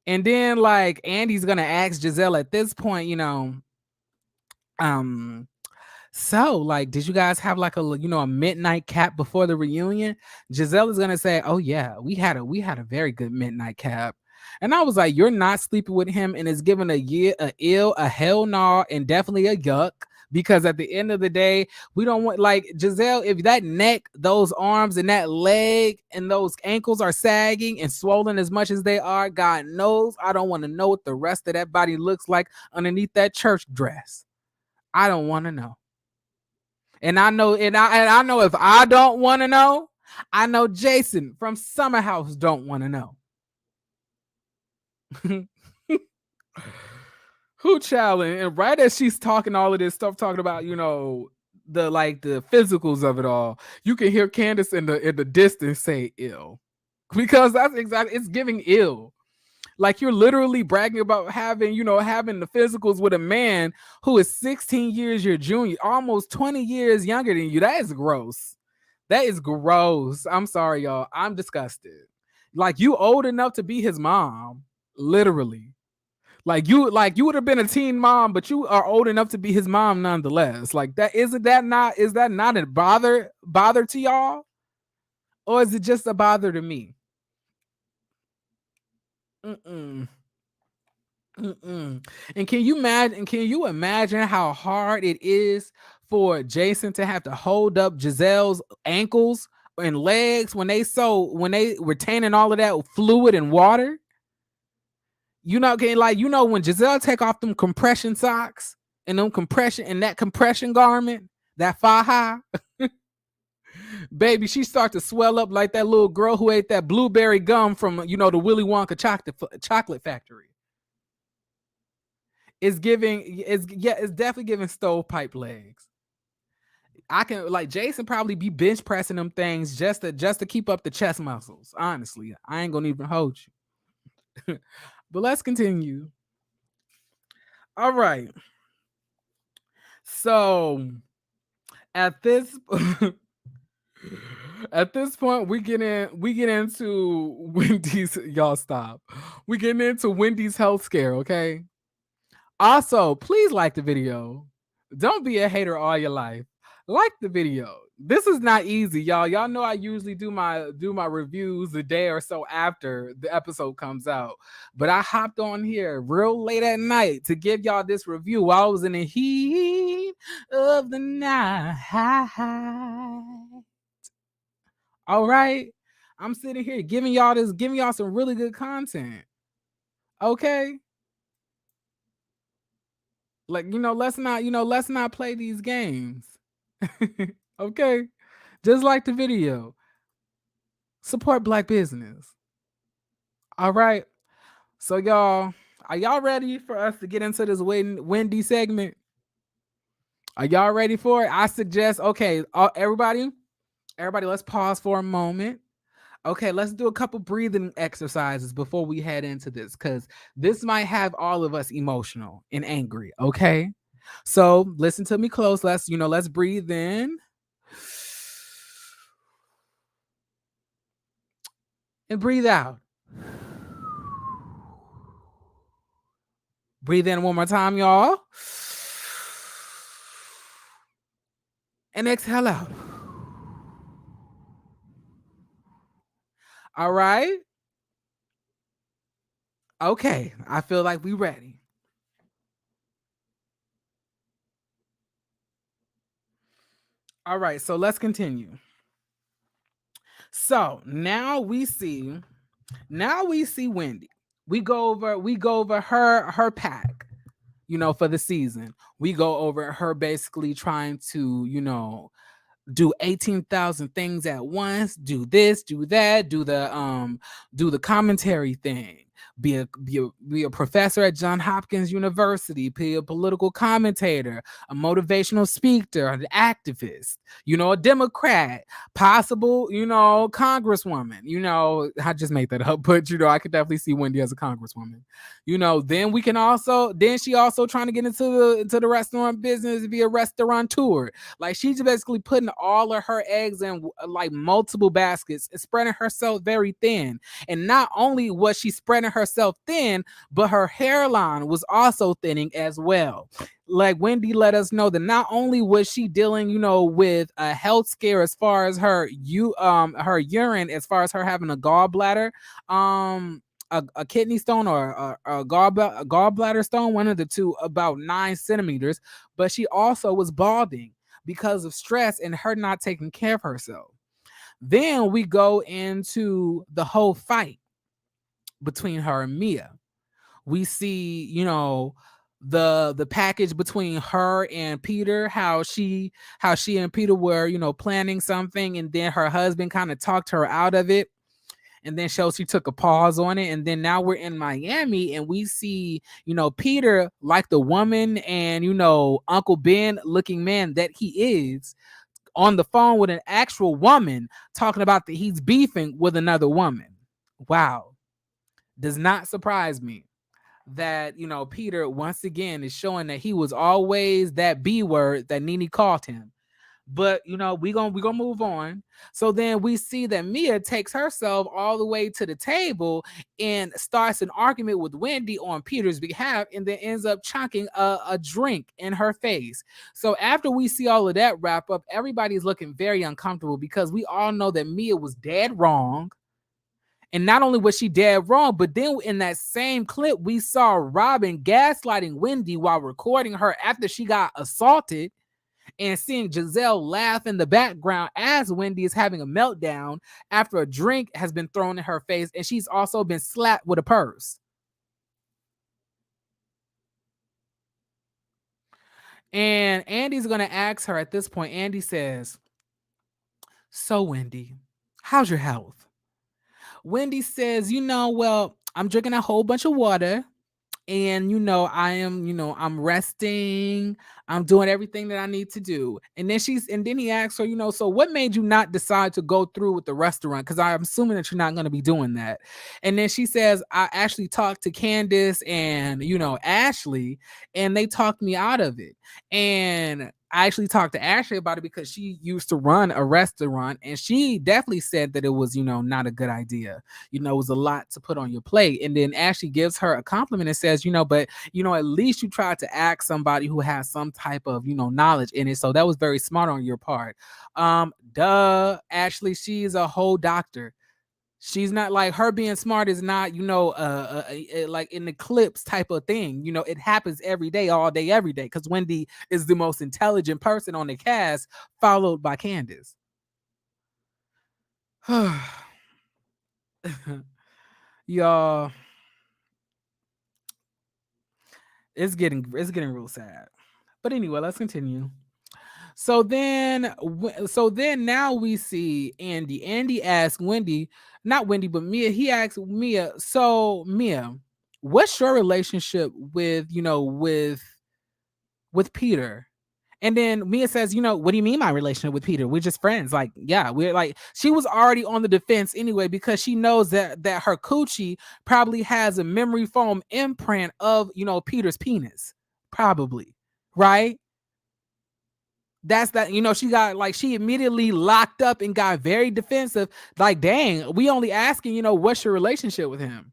And then like Andy's gonna ask Giselle at this point, um, so like, did you guys have like a midnight cap before the reunion? Giselle is gonna say, oh yeah, we had a very good midnight cap. And I was like, you're not sleeping with him, and it's given a hell no, and definitely a yuck. Because at the end of the day, we don't want, like, Giselle, if that neck, those arms, and that leg and those ankles are sagging and swollen as much as they are, God knows I don't want to know what the rest of that body looks like underneath that church dress. I don't want to know. And I know if I don't want to know, I know Jason from Summer House don't want to know. Who challenge? And right as she's talking all of this stuff, talking about, the physicals of it all, you can hear Candice in the distance say ill. Because that's exactly, it's giving ill. Like, you're literally bragging about having the physicals with a man who is 16 years your junior, almost 20 years younger than you. That is gross. That is gross. I'm sorry, y'all. I'm disgusted. Like, you old enough to be his mom, literally. Like you would have been a teen mom, but you are old enough to be his mom nonetheless. Like, is that not a bother to y'all? Or is it just a bother to me? Mm-mm. Mm-mm. And can you imagine how hard it is for Jason to have to hold up Giselle's ankles and legs when they retaining all of that fluid and water? When Giselle take off them compression socks and that compression garment, that faja, baby, she start to swell up like that little girl who ate that blueberry gum from the Willy Wonka chocolate factory. It's definitely giving stovepipe legs. I can, like, Jason probably be bench pressing them things just to keep up the chest muscles. Honestly, I ain't gonna even hold you. But let's continue. All right. So at this At this point, we get into Wendy's. Y'all stop. We getting into Wendy's health scare. Okay. Also, please like the video. Don't be a hater all your life. Like the video. This is not easy, y'all. Y'all know I usually do my reviews the day or so after the episode comes out. But I hopped on here real late at night to give y'all this review while I was in the heat of the night. All right. I'm sitting here giving y'all some really good content. Okay. Like, let's not play these games. Okay. Just like the video. Support Black business. All right. So y'all, are y'all ready for us to get into this Wendy segment? Are y'all ready for it? I suggest, okay, everybody, let's pause for a moment. Okay, let's do a couple breathing exercises before we head into this, because this might have all of us emotional and angry. Okay, so listen to me close. Let's breathe in and breathe out. Breathe in one more time, y'all, and exhale out. All right. Okay, I feel like we ready. All right, so let's continue. So now we see Wendy. We go over her pack, for the season. We go over her basically trying to, do 18,000 things at once, do this, do that, do the commentary thing, be a professor at Johns Hopkins University, be a political commentator, a motivational speaker, an activist, a Democrat, possible, congresswoman. I just made that up, but I could definitely see Wendy as a congresswoman. Then she also trying to get into the restaurant business, be a restaurateur. Like, she's basically putting all of her eggs in like multiple baskets and spreading herself very thin. And not only was she spreading herself thin, but her hairline was also thinning as well. Like, Wendy let us know that not only was she dealing, with a health scare as far as her urine, as far as her having a gallbladder, a kidney stone or a gallbladder stone, one of the two, about 9 centimeters, but she also was balding because of stress and her not taking care of herself. Then we go into the whole fight between her and Mia. We see, the package between her and Peter, how she and Peter were, planning something, and then her husband kind of talked her out of it. And then she took a pause on it. And then now we're in Miami and we see, Peter, like the woman and, Uncle Ben looking man that he is, on the phone with an actual woman talking about that he's beefing with another woman. Wow. Does not surprise me that, Peter once again is showing that he was always that B word that Nene called him. But we gonna move on. So then we see that Mia takes herself all the way to the table and starts an argument with Wendy on Peter's behalf, and then ends up chucking a drink in her face. So after we see all of that wrap up, everybody's looking very uncomfortable because we all know that Mia was dead wrong. And not only was she dead wrong, but then in that same clip, we saw Robyn gaslighting Wendy while recording her after she got assaulted, and seeing Giselle laugh in the background as Wendy is having a meltdown after a drink has been thrown in her face, and she's also been slapped with a purse. And Andy's going to ask her at this point. Andy says, "So, Wendy, how's your health?" Wendy says, "Well, I'm drinking a whole bunch of water. And, I'm resting. I'm doing everything that I need to do." And then he asks her, "So what made you not decide to go through with the restaurant? Because I'm assuming that you're not going to be doing that." And then she says, "I actually talked to Candice and, Ashley, and they talked me out of it." And I actually talked to Ashley about it because she used to run a restaurant, and she definitely said that it was, not a good idea. It was a lot to put on your plate. And then Ashley gives her a compliment and says, but at least you tried to ask somebody who has some type of, knowledge in it. So that was very smart on your part. Ashley, she's a whole doctor. She's not like, her being smart is not, like an eclipse type of thing. It happens every day, all day, every day. Because Wendy is the most intelligent person on the cast, followed by Candice. Y'all, it's getting real sad. But anyway, let's continue. So then now we see Andy. Andy asks Wendy, not Wendy, but Mia. He asks Mia, so Mia, what's your relationship with, with Peter? And then Mia says, what do you mean my relationship with Peter? We're just friends. Like, yeah, we're like, she was already on the defense anyway, because she knows that her coochie probably has a memory foam imprint of, Peter's penis. Probably. Right? That's that, she got like, she immediately locked up and got very defensive. Like, dang, we only asking, what's your relationship with him?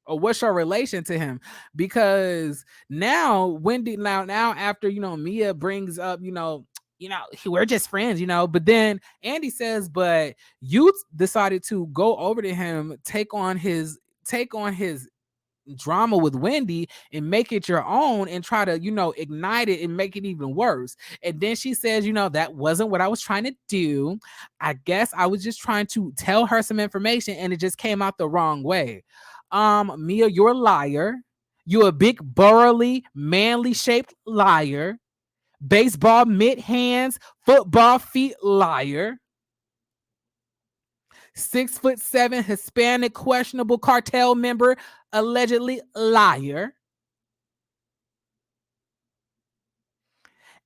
Or what's your relation to him? Because now Wendy, now after, Mia brings up, we're just friends, but then Andy says, but you decided to go over to him, take on his drama with Wendy and make it your own and try to, ignite it and make it even worse. And then she says, that wasn't what I was trying to do. I guess I was just trying to tell her some information and it just came out the wrong way. Mia, you're a liar. You're a big, burly, manly shaped liar. Baseball mitt hands, football feet liar. 6'7" Hispanic questionable cartel member, allegedly liar.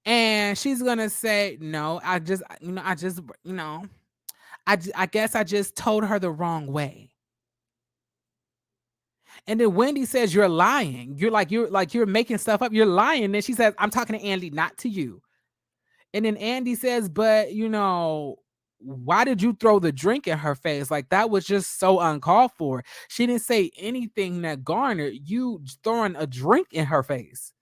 And she's gonna say, no, I guess I just told her the wrong way. And then Wendy says, you're lying. You're making stuff up. You're lying. And then she says, I'm talking to Andy, not to you. And then Andy says, but why did you throw the drink in her face? Like, that was just so uncalled for. She didn't say anything that garnered you throwing a drink in her face.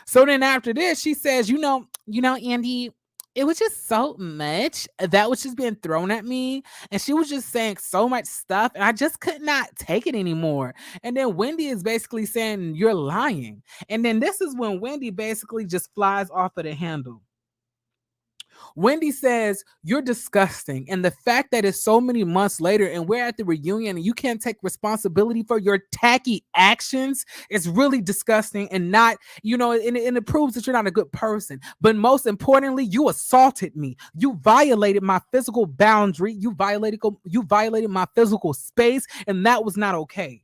So then after this, she says, Andy, it was just so much that was just being thrown at me. And she was just saying so much stuff. And I just could not take it anymore. And then Wendy is basically saying, you're lying. And then this is when Wendy basically just flies off of the handle. Wendy says, you're disgusting. And the fact that it's so many months later and we're at the reunion and you can't take responsibility for your tacky actions is really disgusting and not, and it proves that you're not a good person. But most importantly, you assaulted me. You violated my physical boundary. You violated my physical space, and that was not okay.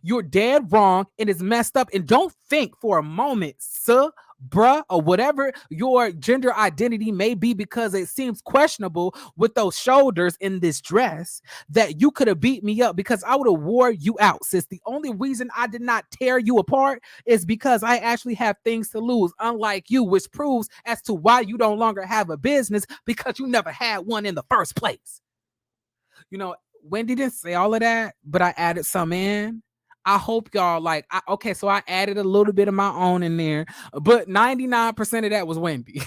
You're dead wrong and it's messed up. And don't think for a moment, sir, bruh, or whatever your gender identity may be, because it seems questionable with those shoulders in this dress, that you could have beat me up, because I would have wore you out, sis. The only reason I did not tear you apart is because I actually have things to lose, unlike you, which proves as to why you no longer have a business, because you never had one in the first place. Wendy didn't say all of that, but I added some in. I hope y'all so I added a little bit of my own in there, but 99% of that was Wendy.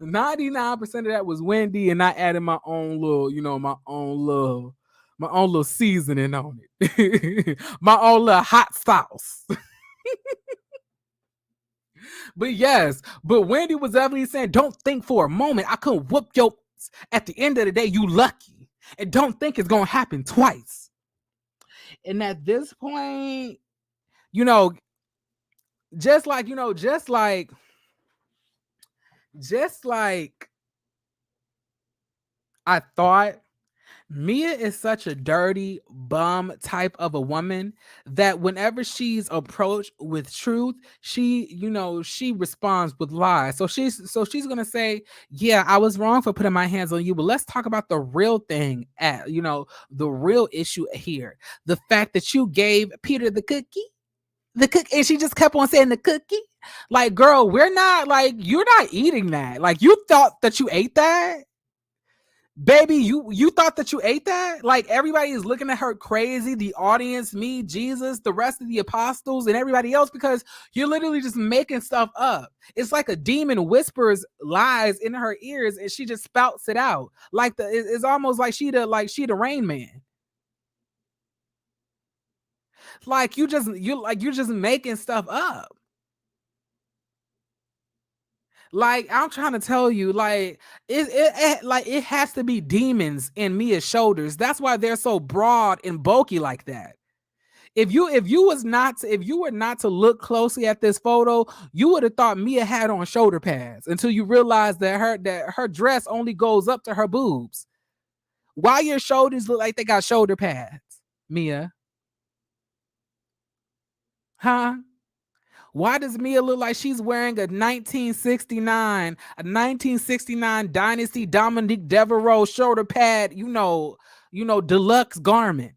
99% of that was Wendy, and I added my own little, my own little seasoning on it. My own little hot sauce. But yes, but Wendy was definitely saying, don't think for a moment I couldn't whoop your at the end of the day, you lucky. And don't think it's gonna happen twice. And at this point, just like I thought, Mia is such a dirty bum type of a woman that whenever she's approached with truth, she responds with lies. So she's gonna say, yeah, I was wrong for putting my hands on you, but let's talk about the real thing the real issue here. The fact that you gave Peter the cookie, the cook, and she just kept on saying the cookie. Like, girl, we're not like, you're not eating that. Like, you thought that you ate that, baby. You thought that you ate that. Like, everybody is looking at her crazy, the audience, me, Jesus, the rest of the apostles, and everybody else, because you're literally just making stuff up. It's like a demon whispers lies in her ears and she just spouts it out. Like, it's almost like she the Rain Man. Like, you're just making stuff up. Like, I'm trying to tell you, like, it has to be demons in Mia's shoulders. That's why they're so broad and bulky like that. If you were not to look closely at this photo, you would have thought Mia had on shoulder pads until you realize that her dress only goes up to her boobs. Why your shoulders look like they got shoulder pads, Mia? Huh? Why does Mia look like she's wearing a 1969 Dynasty Dominique Devereaux shoulder pad, deluxe garment?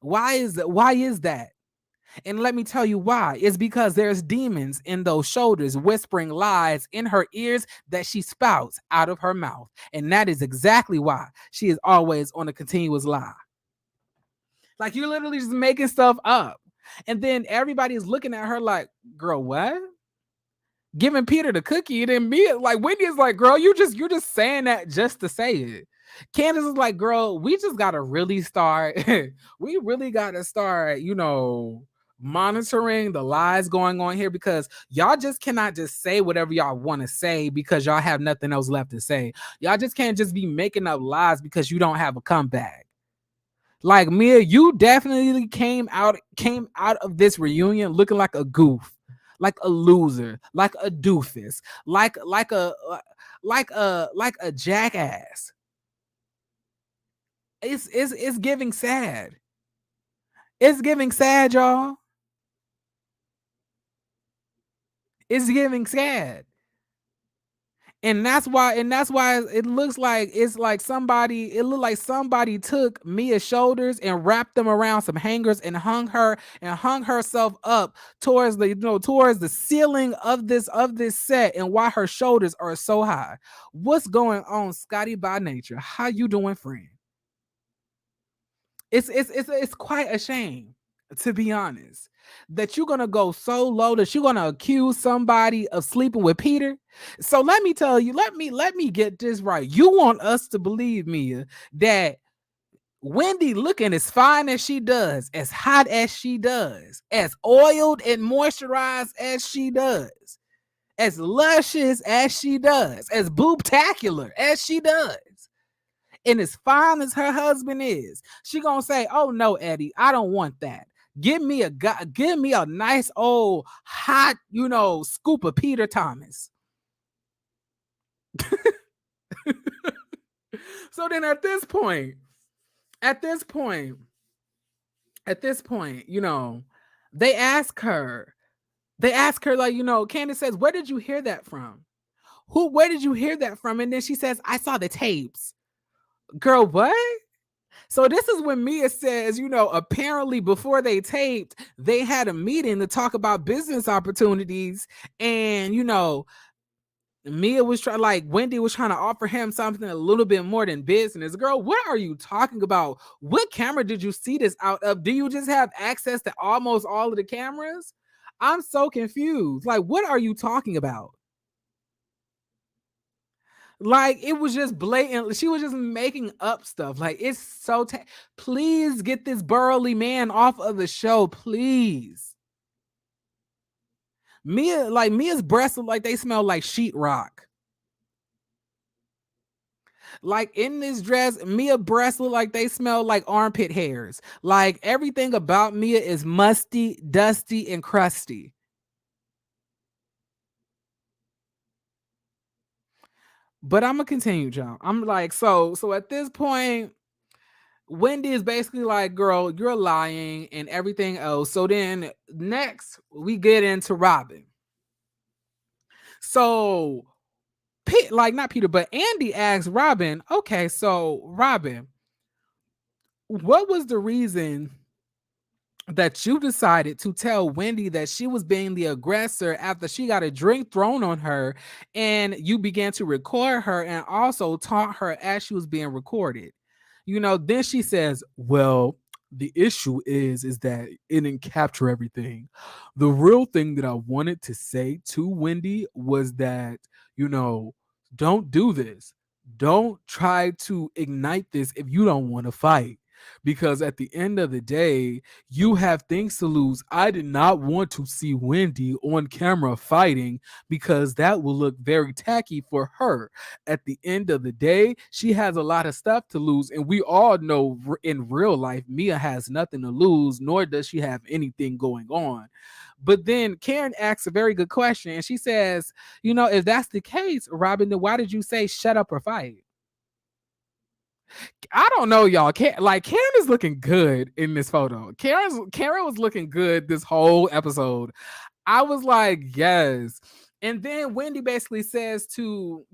Why is that? And let me tell you why. It's because there's demons in those shoulders whispering lies in her ears that she spouts out of her mouth. And that is exactly why she is always on a continuous lie. Like, you're literally just making stuff up. And then everybody is looking at her like, girl, what? Giving Peter the cookie, and then me, like, Wendy is like, girl, you're just saying that just to say it. Candice is like, girl, we just gotta really start. We really gotta start, monitoring the lies going on here, because y'all just cannot just say whatever y'all want to say because y'all have nothing else left to say. Y'all just can't just be making up lies because you don't have a comeback. Like, Mia, you definitely came out of this reunion looking like a goof, like a loser, like a doofus, like a jackass. It's giving sad. It's giving sad, y'all. It's giving sad. And that's why it looks like somebody took Mia's shoulders and wrapped them around some hangers and hung herself up towards the ceiling of this set, and why her shoulders are so high. What's going on, Scotty by nature? How you doing, friend? It's quite a shame, to be honest, that you're gonna go so low that you're gonna accuse somebody of sleeping with Peter. So let me tell you, let me get this right. You want us to believe, Mia, that Wendy, looking as fine as she does, as hot as she does, as oiled and moisturized as she does, as luscious as she does, as boobtacular as she does, and as fine as her husband is, she gonna say, "Oh no, Eddie, I don't want that. Give me a nice old hot, scoop of Peter Thomas." So then at this point, they ask her, like, Candice says, "Where did you hear that from? Where did you hear that from?" And then she says, "I saw the tapes." Girl, what? So this is when Mia says, apparently before they taped, they had a meeting to talk about business opportunities. And, Mia was Wendy was trying to offer him something a little bit more than business. Girl, what are you talking about? What camera did you see this out of? Do you just have access to almost all of the cameras? I'm so confused. Like, what are you talking about? Like, it was just blatant. She was just making up stuff. Like, it's so please get this burly man off of the show, please. Mia's breasts look like they smell like sheetrock. Like, in this dress, Mia breasts look like they smell like armpit hairs. Like, everything about Mia is musty, dusty, and crusty. But I'm gonna continue, John. I'm like, so at this point, Wendy is basically like, girl, you're lying and everything else. So then next we get into Robyn. So not Peter, but Andy asks Robyn, okay, so Robyn, what was the reason that you decided to tell Wendy that she was being the aggressor after she got a drink thrown on her, and you began to record her and also taunt her as she was being recorded. Then she says, well, the issue is that it didn't capture everything. The real thing that I wanted to say to Wendy was that, you know, don't do this. Don't try to ignite this if you don't want to fight. Because at the end of the day, you have things to lose. I did not want to see Wendy on camera fighting because that will look very tacky for her. At the end of the day, she has a lot of stuff to lose. And we all know in real life, Mia has nothing to lose, nor does she have anything going on. But then Karen asks a very good question. And she says, if that's the case, Robyn, then why did you say shut up or fight? I don't know, y'all. Karen is looking good in this photo. Karen was looking good this whole episode. I was like, yes. And then Wendy basically says to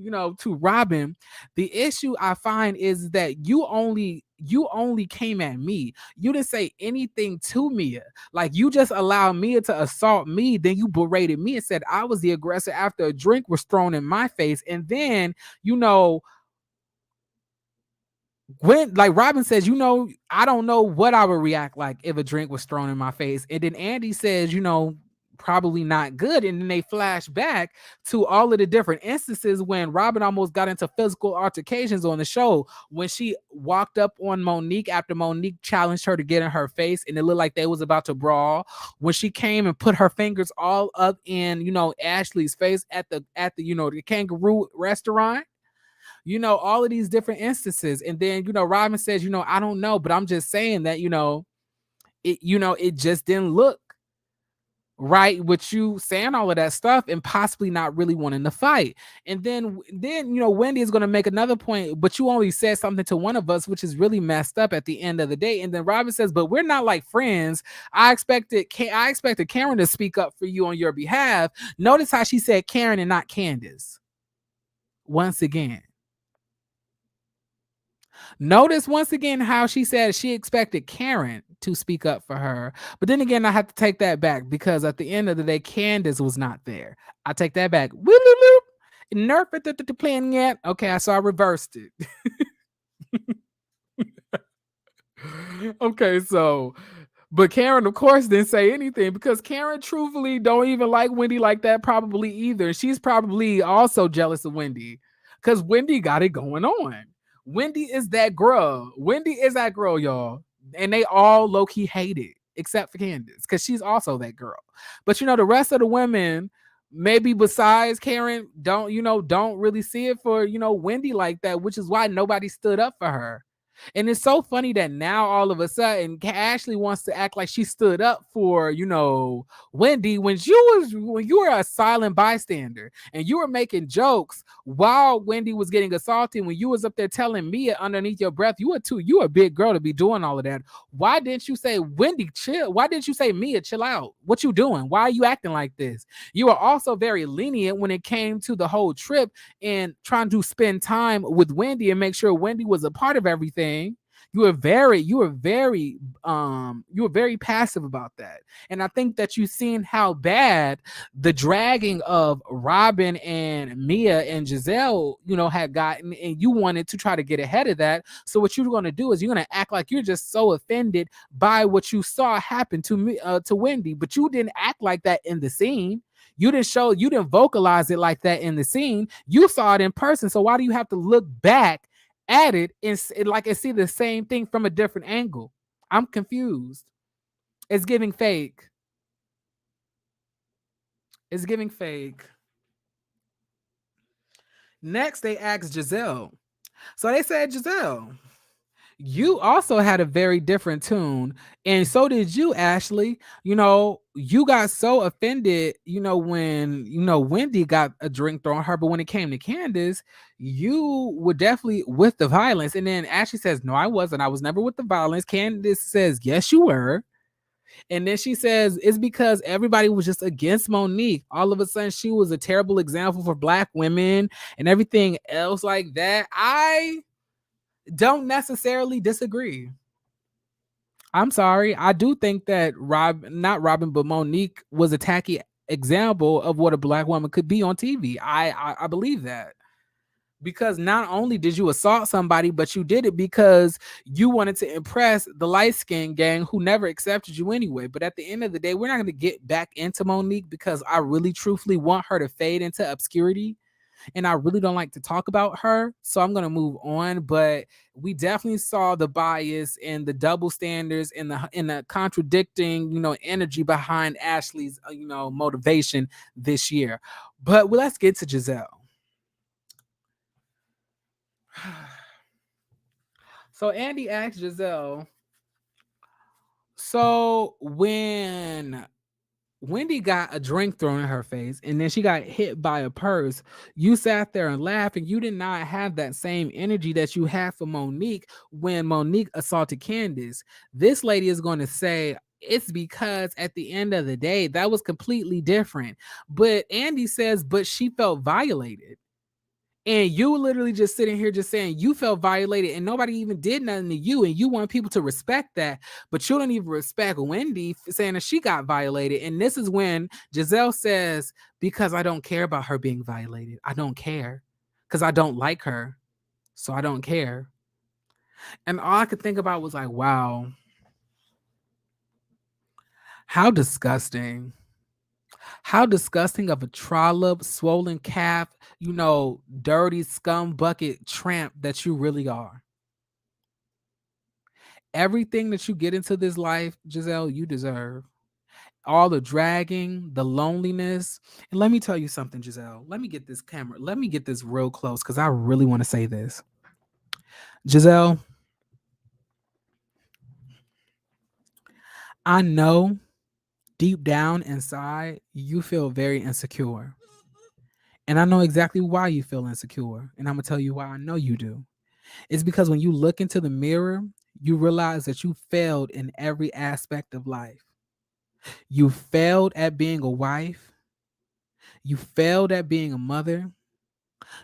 Robyn, the issue I find is that you only came at me. You didn't say anything to Mia. Like, you just allowed Mia to assault me. Then you berated me and said I was the aggressor after a drink was thrown in my face. And then, when, like Robyn says, I don't know what I would react like if a drink was thrown in my face. And then Andy says, probably not good. And then they flash back to all of the different instances when Robyn almost got into physical altercations on the show, when she walked up on Monique after Monique challenged her to get in her face and it looked like they was about to brawl, when she came and put her fingers all up in, Ashley's face at the the kangaroo restaurant. All of these different instances. And then, Robyn says, I don't know, but I'm just saying that, it just didn't look right with you saying all of that stuff and possibly not really wanting to fight. And then Wendy is going to make another point, but you only said something to one of us, which is really messed up at the end of the day. And then Robyn says, but we're not like friends. I expected Karen to speak up for you on your behalf. Notice how she said Karen and not Candice. Once again, notice once again how she said she expected Karen to speak up for her. But then again, I have to take that back because at the end of the day, Candice was not there. I take that back. Nerf it the plan yet. Okay, so I reversed it. Okay, so but Karen, of course, didn't say anything because Karen truthfully don't even like Wendy like that probably either. She's probably also jealous of Wendy because Wendy got it going on. Wendy is that girl. Wendy is that girl, y'all. And they all low-key hate it, except for Candice, because she's also that girl. But the rest of the women, maybe besides Karen, don't really see it for, Wendy like that, which is why nobody stood up for her. And it's so funny that now all of a sudden Ashley wants to act like she stood up for, Wendy when you were a silent bystander and you were making jokes while Wendy was getting assaulted, when you was up there telling Mia underneath your breath, you a big girl to be doing all of that. Why didn't you say, Wendy, chill? Why didn't you say, Mia, chill out? What you doing? Why are you acting like this? You were also very lenient when it came to the whole trip and trying to spend time with Wendy and make sure Wendy was a part of everything. You were very passive about that. And I think that you've seen how bad the dragging of Robyn and Mia and Giselle, had gotten, and you wanted to try to get ahead of that. So what you're going to do is you're going to act like you're just so offended by what you saw happen to me, to Wendy, but you didn't act like that in the scene. You didn't vocalize it like that in the scene. You saw it in person. So why do you have to look back at it and see the same thing from a different angle? I'm confused. It's giving fake. It's giving fake. Next, they asked Giselle. So they said, Giselle, you also had a very different tune, and so did you, Ashley. You got so offended, when Wendy got a drink thrown her, but when it came to Candice, you were definitely with the violence. And then Ashley says, no, I wasn't. I was never with the violence. Candice says, yes, you were. And then she says, it's because everybody was just against Monique. All of a sudden, she was a terrible example for Black women and everything else like that. I don't necessarily disagree. I'm sorry. I do think that not Robin, but Monique was a tacky example of what a black woman could be on TV. I believe that. Because not only did you assault somebody, but you did it because you wanted to impress the light skinned gang who never accepted you anyway. But at the end of the day, we're not going to get back into Monique because I really truthfully want her to fade into obscurity. And I really don't like to talk about her. So I'm going to move on. But we definitely saw the bias and the double standards and the contradicting, energy behind Ashley's, motivation this year. But let's get to Giselle. So Andy asked Giselle, so when Wendy got a drink thrown in her face and then she got hit by a purse, you sat there and laughed and you did not have that same energy that you had for Monique when Monique assaulted Candice. This lady is going to say, it's because at the end of the day, that was completely different. But Andy says, but she felt violated. And you literally just sitting here just saying you felt violated and nobody even did nothing to you. And you want people to respect that. But you don't even respect Wendy saying that she got violated. And this is when Giselle says, because I don't care about her being violated. I don't care. Because I don't like her. So I don't care. And all I could think about was like, wow, how disgusting. How disgusting of a trollop, swollen calf, dirty scum bucket tramp that you really are. Everything that you get into this life, Giselle, you deserve. All the dragging, the loneliness. And let me tell you something, Giselle. Let me get this camera. Let me get this real close because I really want to say this. Giselle, I know deep down inside, you feel very insecure. And I know exactly why you feel insecure. And I'm going to tell you why I know you do. It's because when you look into the mirror, you realize that you failed in every aspect of life. You failed at being a wife. You failed at being a mother.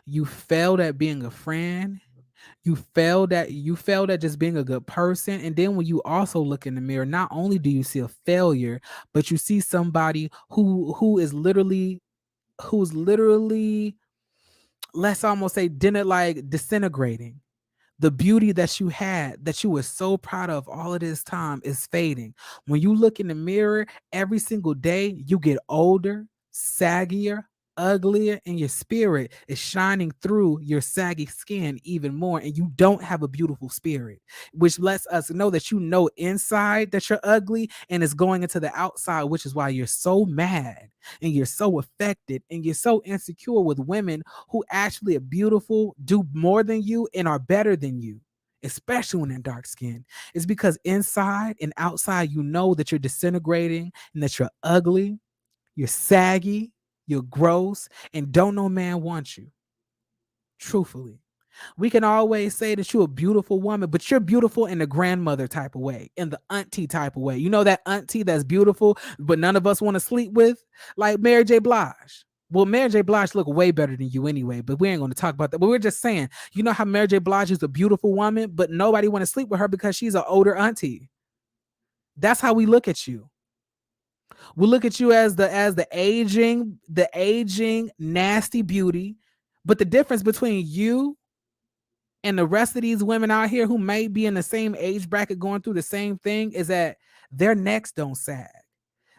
You failed at being a friend. You failed at just being a good person. And then when you also look in the mirror, not only do you see a failure, but you see somebody who's literally, let's almost say, didn't like disintegrating. The beauty that you had, that you were so proud of all of this time, is fading. When you look in the mirror every single day, you get older, saggier, uglier, and your spirit is shining through your saggy skin even more. And you don't have a beautiful spirit, which lets us know that you know inside that you're ugly and it's going into the outside, which is why you're so mad and you're so affected and you're so insecure with women who actually are beautiful, do more than you, and are better than you, especially when they're dark skinned. It's because inside and outside, you know that you're disintegrating and that you're ugly, you're saggy, you're gross, and don't no man want you. Truthfully. We can always say that you're a beautiful woman, but you're beautiful in the grandmother type of way, in the auntie type of way. You know that auntie that's beautiful, but none of us want to sleep with? Like Mary J. Blige. Well, Mary J. Blige look way better than you anyway, but we ain't going to talk about that. But we're just saying, you know how Mary J. Blige is a beautiful woman, but nobody want to sleep with her because she's an older auntie. That's how we look at you. We look at you as the aging nasty beauty. But the difference between you and the rest of these women out here who may be in the same age bracket going through the same thing is that their necks don't sag.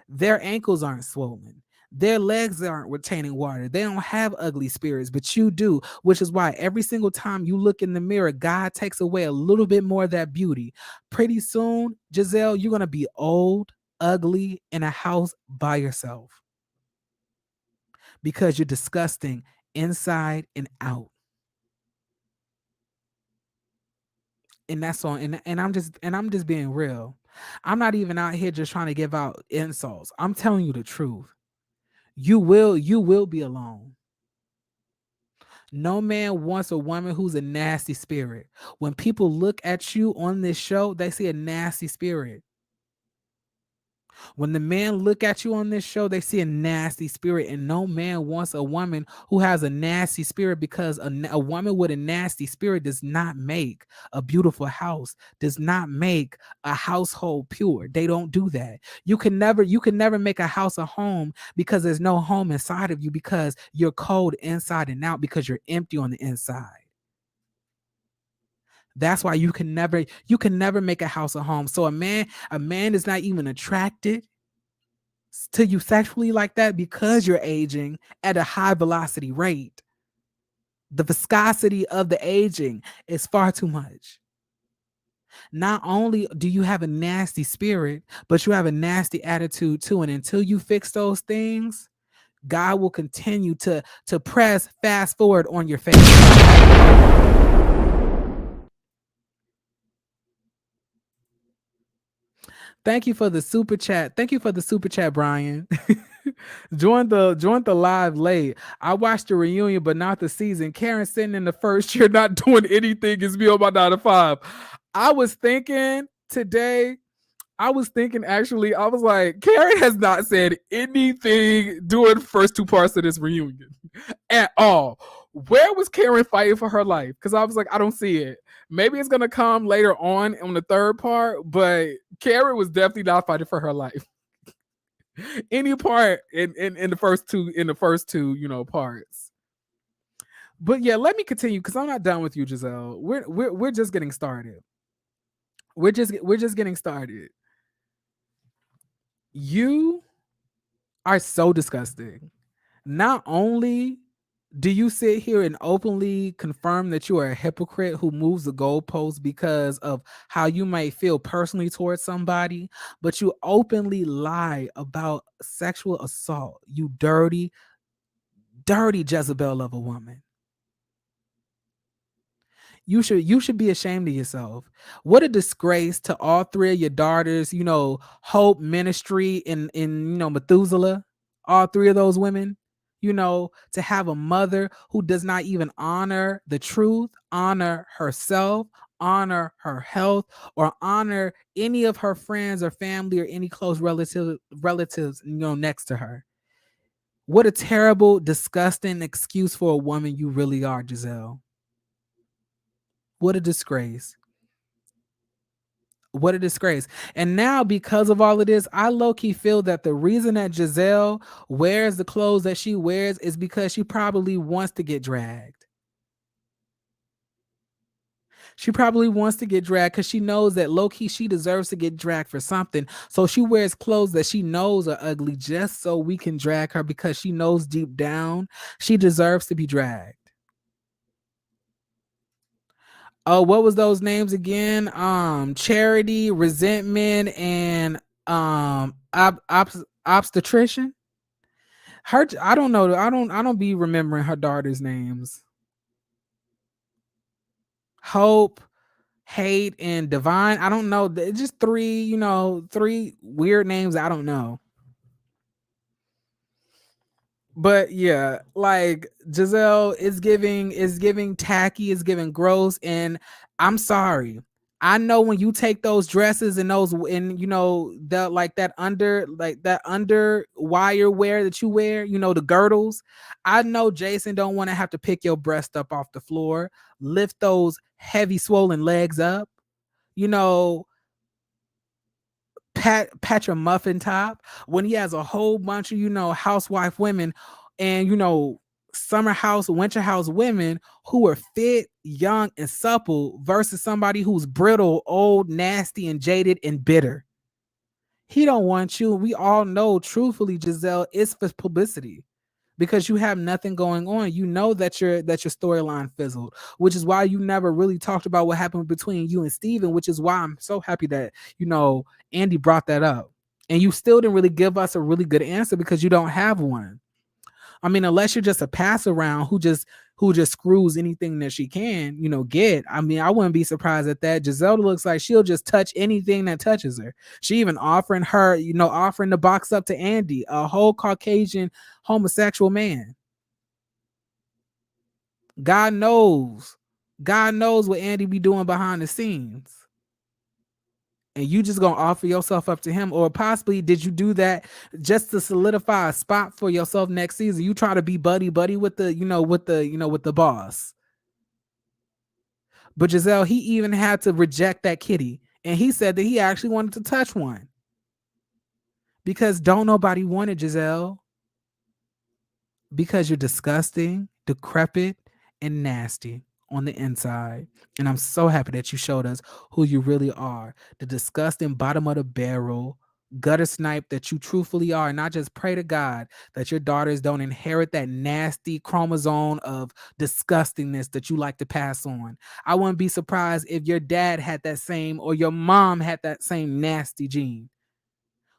Their ankles aren't swollen. Their legs aren't retaining water. They don't have ugly spirits, but you do, which is why every single time you look in the mirror, God takes away a little bit more of that beauty. Pretty soon, Giselle, you're going to be old, ugly, in a house by yourself because you're disgusting inside and out. And that's on and I'm just being real. I'm not even out here just trying to give out insults. I'm telling you the truth. You will be alone. No man wants a woman who's a nasty spirit. When people look at you on this show, they see a nasty spirit. When the men look at you on this show, they see a nasty spirit, and no man wants a woman who has a nasty spirit, because a woman with a nasty spirit does not make a beautiful house, does not make a household pure. They don't do that. You can never make a house a home, because there's no home inside of you, because you're cold inside and out, because you're empty on the inside. That's why you can never make a house a home. So a man is not even attracted to you sexually like that, because you're aging at a high velocity rate. The viscosity of the aging is far too much. Not only do you have a nasty spirit, but you have a nasty attitude too. And until you fix those things, God will continue to press fast forward on your face. Thank you for the super chat. Thank you for the super chat, Brian. Join the live late. I watched the reunion, but not the season. Karen sitting in the first chair, not doing anything, is me on my 9 to 5. I was thinking today. I was thinking actually. I was like, Karen has not said anything during the first 2 parts of this reunion at all. Where was Karen fighting for her life? Because I was like, I don't see it. Maybe it's gonna come later on the third part, but Karen was definitely not fighting for her life. Any part in the first two parts. But yeah, let me continue, because I'm not done with you, Giselle. We're just getting started. We're just getting started. You are so disgusting. Not only do you sit here and openly confirm that you are a hypocrite who moves the goalposts because of how you might feel personally towards somebody, but you openly lie about sexual assault. You dirty, dirty Jezebel of a woman. You should be ashamed of yourself. What a disgrace to all three of your daughters, Hope, Ministry, and Methuselah, all three of those women, to have a mother who does not even honor the truth, honor herself, honor her health, or honor any of her friends or family or any close relatives, next to her. What a terrible, disgusting excuse for a woman you really are, Giselle. What a disgrace. What a disgrace. And now, because of all of this, I low-key feel that the reason that Giselle wears the clothes that she wears is because she probably wants to get dragged. She probably wants to get dragged because she knows that low-key she deserves to get dragged for something. So she wears clothes that she knows are ugly just so we can drag her, because she knows deep down she deserves to be dragged. Oh, what was those names again? Charity, Resentment, and obstetrician. I don't know. I don't be remembering her daughter's names. Hope, Hate, and Divine. I don't know. It's just three weird names. I don't know. But yeah, like Giselle is giving tacky, is giving gross, and I'm sorry. I know when you take those dresses and those, and the like that under wire wear that you wear, the girdles. I know Jason don't want to have to pick your breast up off the floor, lift those heavy swollen legs up, you know, pat your muffin top, when he has a whole bunch of housewife women, and summer house, winter house women who are fit, young, and supple, versus somebody who's brittle, old, nasty, and jaded and bitter. He don't want you. We all know, truthfully, Giselle, it's for publicity, because you have nothing going on. You know that your storyline fizzled, which is why you never really talked about what happened between you and Steven, which is why I'm so happy that Andy brought that up. And you still didn't really give us a really good answer, because you don't have one. I mean, unless you're just a pass around who just screws anything that she can, get. I mean, I wouldn't be surprised at that. Giselle looks like she'll just touch anything that touches her. She even offering the box up to Andy, a whole Caucasian homosexual man. God knows. God knows what Andy be doing behind the scenes. and you just gonna offer yourself up to him, or possibly did you do that just to solidify a spot for yourself next season? You try to be buddy with the with the boss. But Giselle, he even had to reject that kitty, and he said that he actually wanted to touch one because don't nobody want it, Giselle, because you're disgusting, decrepit, and nasty on the inside. And I'm so happy that you showed us who you really are, the disgusting bottom of the barrel gutter snipe that you truthfully are. And I just pray to God that your daughters don't inherit that nasty chromosome of disgustingness that you like to pass on. I wouldn't be surprised if your dad had that same, or your mom had that same nasty gene.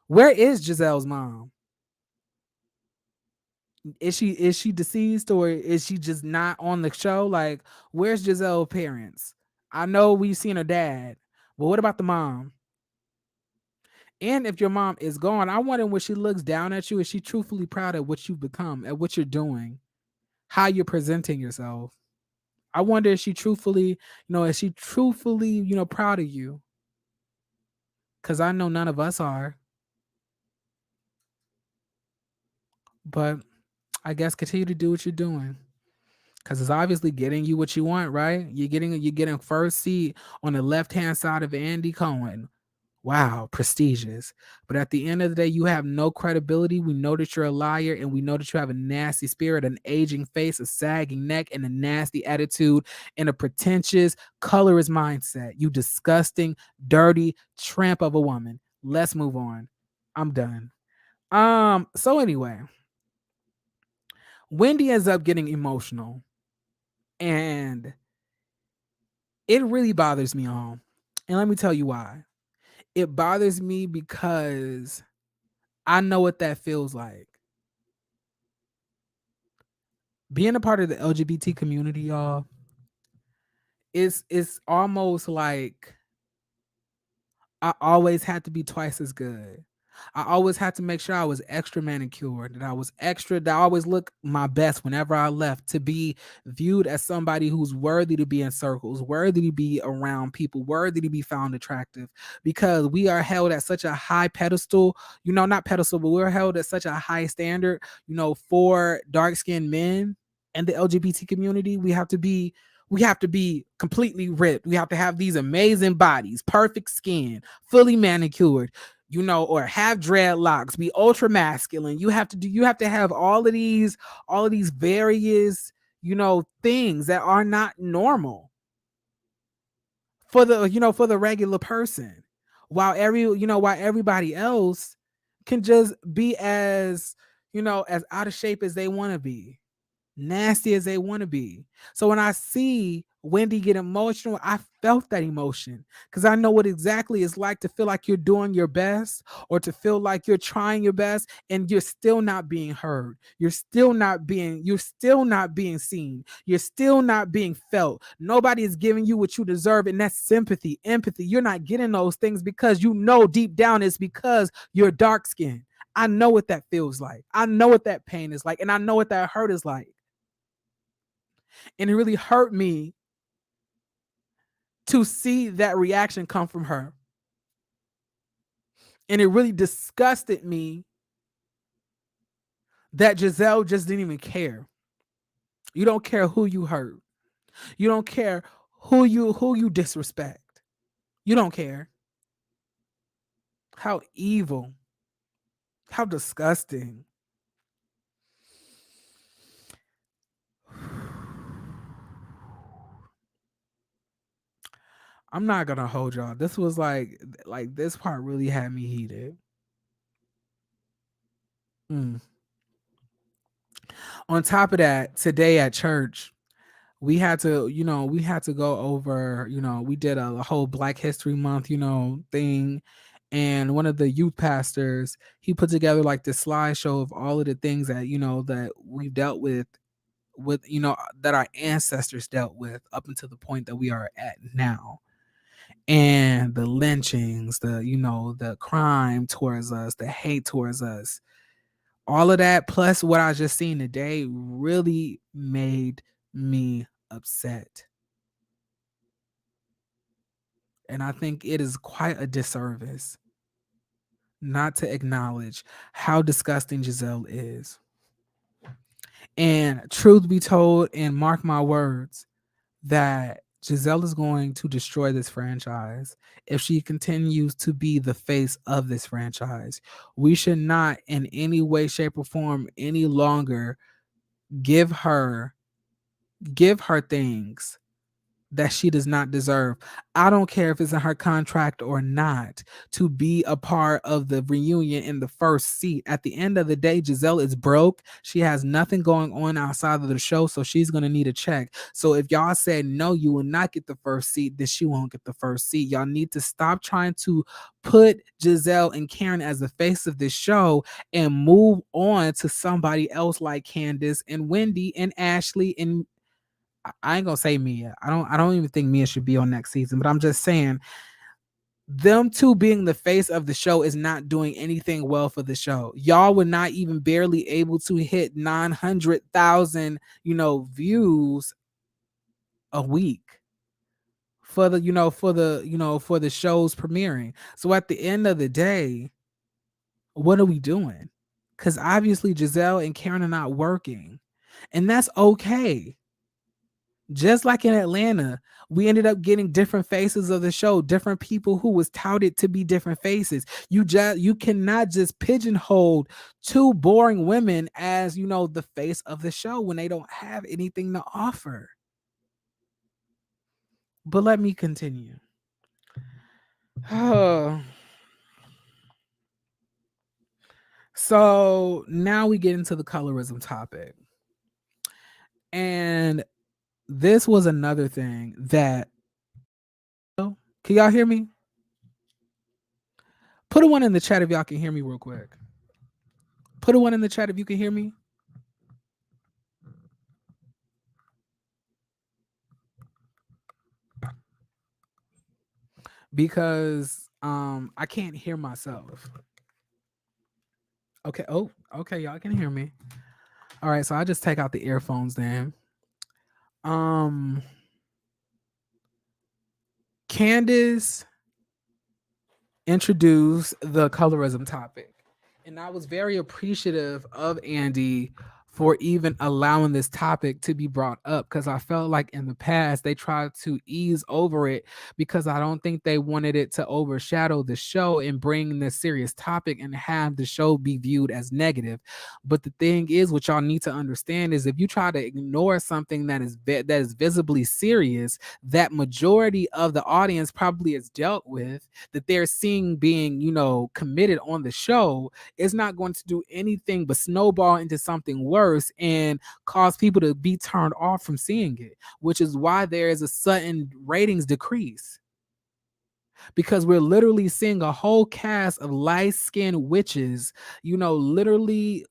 Where is Giselle's mom? Is she deceased, or is she just not on the show? Like, where's Giselle's parents? I know we've seen her dad, but what about the mom? And if your mom is gone, I wonder when she looks down at you, is she truthfully proud of what you've become, at what you're doing, how you're presenting yourself? I wonder if she truthfully, is she truthfully, proud of you? Because I know none of us are. But I guess continue to do what you're doing. Because it's obviously getting you what you want, right? You're getting first seat on the left-hand side of Andy Cohen. Wow, prestigious. But at the end of the day, you have no credibility. We know that you're a liar, and we know that you have a nasty spirit, an aging face, a sagging neck, and a nasty attitude, and a pretentious, colorist mindset. You disgusting, dirty tramp of a woman. Let's move on. I'm done. So anyway, Wendy ends up getting emotional, and it really bothers me, and let me tell you why. It bothers me because I know what that feels like. Being a part of the LGBT community, y'all, it's almost like I always had to be twice as good. I always had to make sure I was extra manicured, that I always look my best whenever I left, to be viewed as somebody who's worthy to be in circles, worthy to be around people, worthy to be found attractive, because we are held at such a high pedestal, not pedestal, but we're held at such a high standard, for dark-skinned men and the LGBT community. We have to be completely ripped. We have to have these amazing bodies, perfect skin, fully manicured, or have dreadlocks, be ultra masculine. You have to have all of these various, things that are not normal for the regular person. While everybody else can just be as out of shape as they want to be, nasty as they want to be. So when I see Wendy get emotional, I felt that emotion, because I know what exactly it's like to feel like you're doing your best, or to feel like you're trying your best and you're still not being heard. You're still not being seen. You're still not being felt. Nobody is giving you what you deserve, and that's sympathy, empathy. You're not getting those things because deep down it's because you're dark skinned. I know what that feels like. I know what that pain is like, and I know what that hurt is like. And it really hurt me to see that reaction come from her. And it really disgusted me that Giselle just didn't even care. You don't care who you hurt. You don't care who you disrespect. You don't care. How evil. How disgusting. I'm not gonna hold y'all. This was like this part really had me heated. Mm. On top of that, today at church, we had to go over, we did a whole Black History Month, thing. And one of the youth pastors, he put together like this slideshow of all of the things that we've dealt with that our ancestors dealt with up until the point that we are at now. And the lynchings, the crime towards us, the hate towards us, all of that, plus what I just seen today, really made me upset. And I think it is quite a disservice not to acknowledge how disgusting Giselle is. And truth be told, and mark my words, that Giselle is going to destroy this franchise if she continues to be the face of this franchise. We should not, in any way, shape, or form, any longer give her things that she does not deserve. I don't care if it's in her contract or not to be a part of the reunion in the first seat. At the end of the day, Giselle is broke. She has nothing going on outside of the show, so she's going to need a check. So if y'all said no, you will not get the first seat, then she won't get the first seat. Y'all need to stop trying to put Giselle and Karen as the face of this show and move on to somebody else like Candice and Wendy and Ashley and I ain't gonna say Mia. I don't even think Mia should be on next season, but I'm just saying them two being the face of the show is not doing anything well for the show. Y'all were not even barely able to hit 900,000, views a week for the, for the show's premiering. So at the end of the day, what are we doing? Because obviously Giselle and Karen are not working, and that's okay. Just like in Atlanta, we ended up getting different faces of the show, different people who was touted to be different faces. You cannot just pigeonhole two boring women as, the face of the show when they don't have anything to offer. But let me continue. So now we get into the colorism topic. And this was another thing that, can y'all hear me? Put a one in the chat if y'all can hear me real quick. Put a one in the chat if you can hear me. Because I can't hear myself. Okay. Oh, okay, y'all can hear me. All right, so I just take out the earphones then. Candice introduced the colorism topic, and I was very appreciative of Andy for even allowing this topic to be brought up, because I felt like in the past they tried to ease over it because I don't think they wanted it to overshadow the show and bring this serious topic and have the show be viewed as negative. But the thing is, what y'all need to understand is if you try to ignore something that is visibly serious, that majority of the audience probably is dealt with, that they're seeing being, committed on the show, is not going to do anything but snowball into something worse and cause people to be turned off from seeing it, which is why there is a sudden ratings decrease. Because we're literally seeing a whole cast of light-skinned witches, literally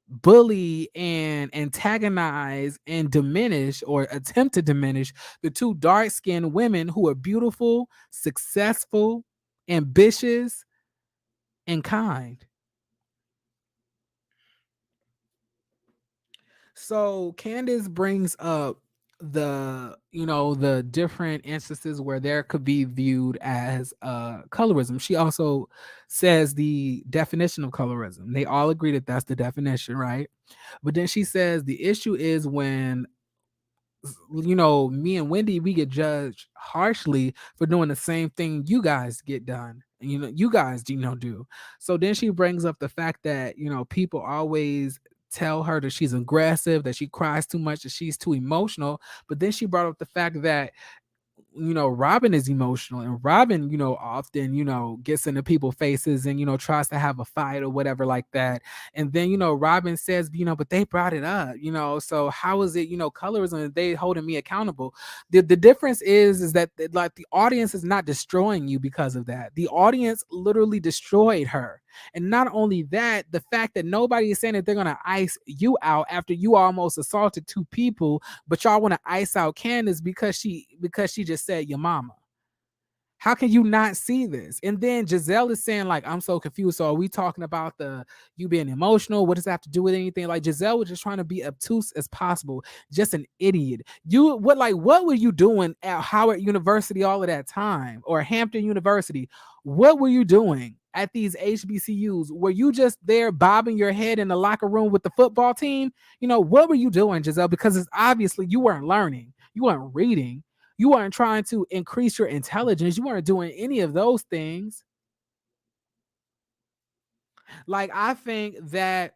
bully and antagonize and diminish or attempt to diminish the two dark-skinned women who are beautiful, successful, ambitious, and kind. So Candice brings up the different instances where there could be viewed as colorism. She also says the definition of colorism. They all agree that that's the definition, right? But then she says the issue is when me and Wendy, we get judged harshly for doing the same thing you guys get done. And you guys do. So then she brings up the fact that people always tell her that she's aggressive, that she cries too much, that she's too emotional. But then she brought up the fact that Robyn is emotional, and Robyn, often, gets into people's faces and, tries to have a fight or whatever like that. And then, Robyn says, but they brought it up, so how is it, colorism, they holding me accountable? The difference is that like the audience is not destroying you because of that. The audience literally destroyed her. And not only that, the fact that nobody is saying that they're going to ice you out after you almost assaulted two people, but y'all want to ice out Candice because she just said your mama. How can you not see this? And then Giselle is saying, like, I'm so confused. So are we talking about the you being emotional? What does that have to do with anything? Like Giselle was just trying to be obtuse as possible, just an idiot. What were you doing at Howard University all of that time? Or Hampton University? What were you doing at these HBCUs? Were you just there bobbing your head in the locker room with the football team? What were you doing, Giselle? Because it's obviously you weren't learning, you weren't reading, you weren't trying to increase your intelligence. You weren't doing any of those things. Like, I think that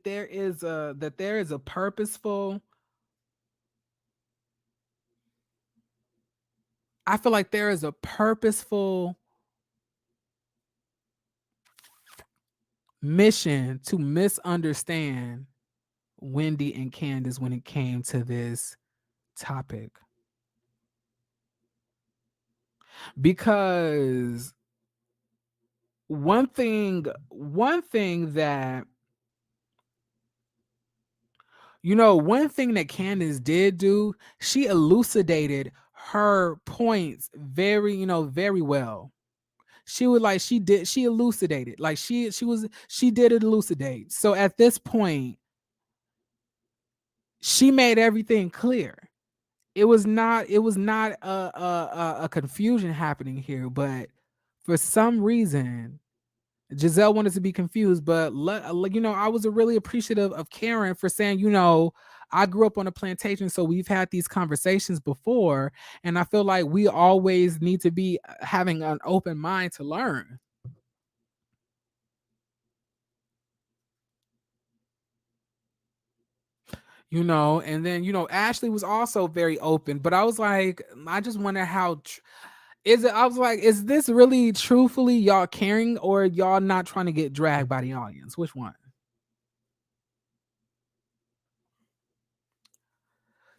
there is a purposeful. I feel like there is a purposeful mission to misunderstand Wendy and Candice when it came to this topic. Because one thing that Candice did do, she elucidated her points very well. She elucidated. Like she did elucidate. So at this point, she made everything clear. It was not a confusion happening here, but for some reason Giselle wanted to be confused, but I was really appreciative of Karen for saying, I grew up on a plantation, so we've had these conversations before, and I feel like we always need to be having an open mind to learn. And then Ashley was also very open, but I was like, I just wonder how is it. I was like, is this really truthfully y'all caring, or y'all not trying to get dragged by the audience? Which one?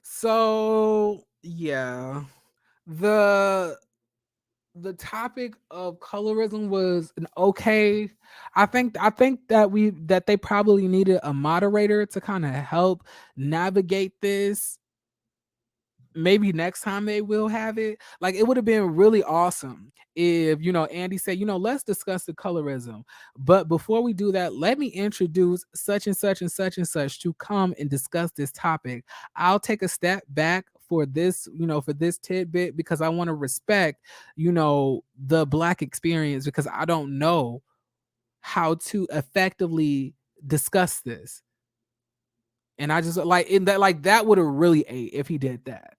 So yeah, the the topic of colorism was an okay. I think that they probably needed a moderator to kind of help navigate this. Maybe next time they will have it. Like, it would have been really awesome if Andy said, let's discuss the colorism. But before we do that, let me introduce such and such and such and such to come and discuss this topic. I'll take a step back for this tidbit, because I want to respect, the Black experience, because I don't know how to effectively discuss this. And I just that would have really ate if he did that.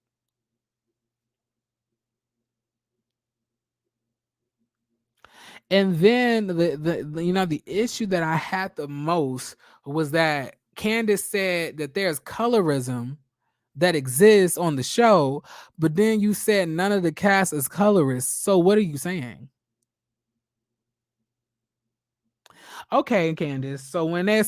And then the issue that I had the most was that Candice said that there's colorism that exists on the show, but then you said none of the cast is colorists. So what are you saying? Okay, Candice. So when they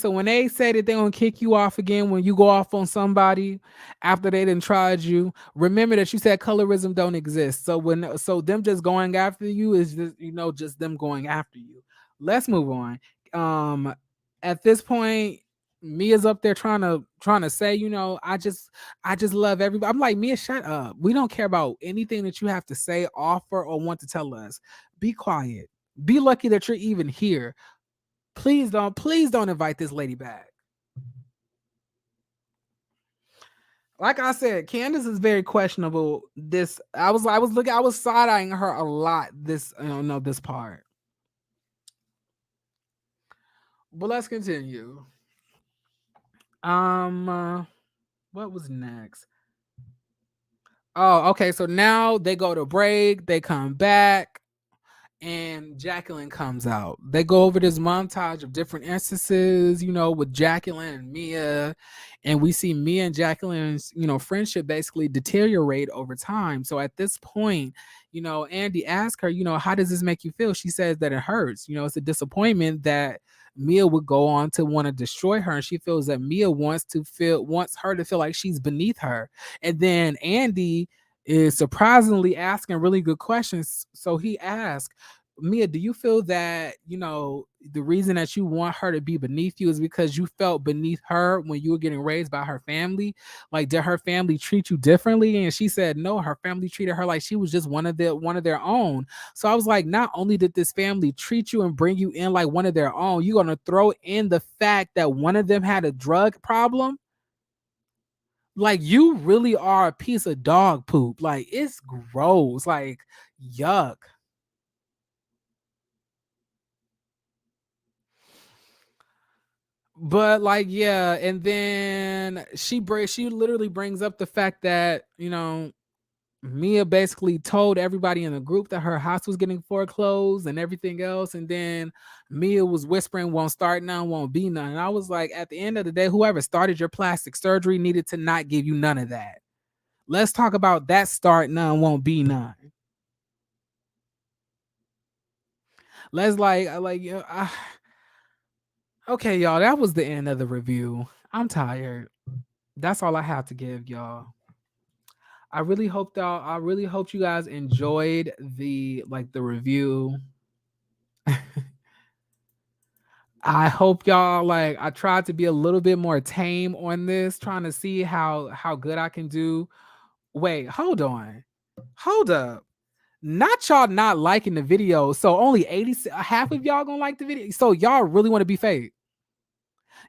say that they're gonna kick you off again when you go off on somebody after they didn't tried you, remember that you said colorism don't exist. So them just going after you is just them going after you. Let's move on. Um, at this point, Mia's up there trying to say, I just love everybody. I'm like, Mia, shut up. We don't care about anything that you have to say, offer, or want to tell us. Be quiet. Be lucky that you're even here. Please don't invite this lady back. Like I said, Candice is very questionable. I was side eyeing her a lot. This part. But let's continue. What was next? Oh, okay. So now they go to break. They come back. And Jacqueline comes out. They go over this montage of different instances, with Jacqueline and Mia, and we see Mia and Jacqueline's, friendship basically deteriorate over time. So at this point, Andy asks her, how does this make you feel? She says that it hurts. It's a disappointment that Mia would go on to want to destroy her, and she feels that Mia wants her to feel like she's beneath her. And then Andy is surprisingly asking really good questions. So he asked, Mia, do you feel that, the reason that you want her to be beneath you is because you felt beneath her when you were getting raised by her family? Like, did her family treat you differently? And she said no, her family treated her like she was just one of their own. So I was like, not only did this family treat you and bring you in like one of their own, you're gonna throw in the fact that one of them had a drug problem. Like, you really are a piece of dog poop. Like, it's gross. Like, yuck. But like, yeah, and then she literally brings up the fact that, Mia basically told everybody in the group that her house was getting foreclosed and everything else. And then Mia was whispering, won't start none, won't be none. And I was like, at the end of the day, whoever started your plastic surgery needed to not give you none of that. Let's talk about that start none, won't be none. Let's okay, y'all, that was the end of the review. I'm tired. That's all I have to give y'all. I really hope you guys enjoyed the review. I hope y'all I tried to be a little bit more tame on this, trying to see how good I can do. Wait, hold on. Hold up. Not y'all not liking the video. So only 80 half of y'all gonna like the video. So y'all really want to be fake.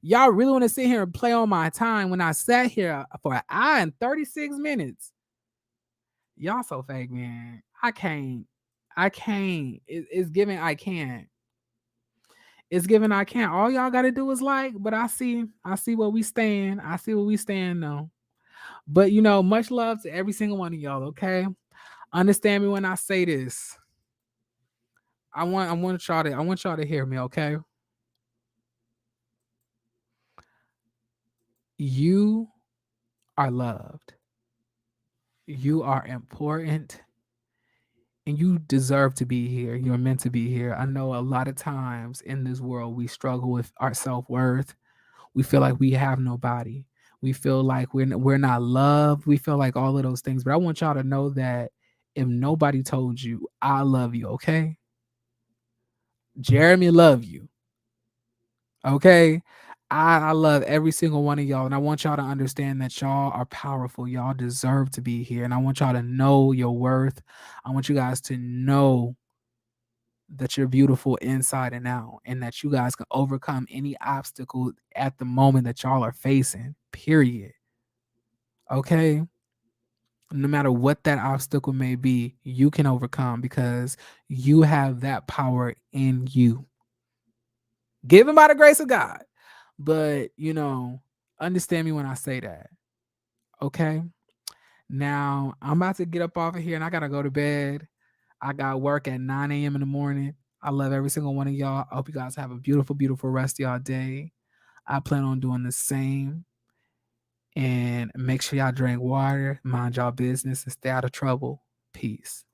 Y'all really want to sit here and play on my time when I sat here for an hour and 36 minutes. Y'all so fake, man. I can't. I can't. It's giving I can't. It's giving I can't. All y'all gotta do is like, but I see where we stand. I see where we stand now. But much love to every single one of y'all, okay? Understand me when I say this. I want y'all to hear me, okay? You are loved. You are important. And you deserve to be here. You're meant to be here. I know a lot of times in this world we struggle with our self-worth. We feel like we have nobody. We feel like we're not loved. We feel like all of those things. But I want y'all to know that if nobody told you, I love you, okay? Jeremy love you. Okay. I love every single one of y'all. And I want y'all to understand that y'all are powerful. Y'all deserve to be here. And I want y'all to know your worth. I want you guys to know that you're beautiful inside and out, and that you guys can overcome any obstacle at the moment that y'all are facing, period. Okay? No matter what that obstacle may be, you can overcome because you have that power in you, given by the grace of God. But, understand me when I say that. Okay? Now, I'm about to get up off of here and I got to go to bed. I got work at 9 a.m. in the morning. I love every single one of y'all. I hope you guys have a beautiful, beautiful rest of y'all day. I plan on doing the same. And make sure y'all drink water, mind y'all business, and stay out of trouble. Peace.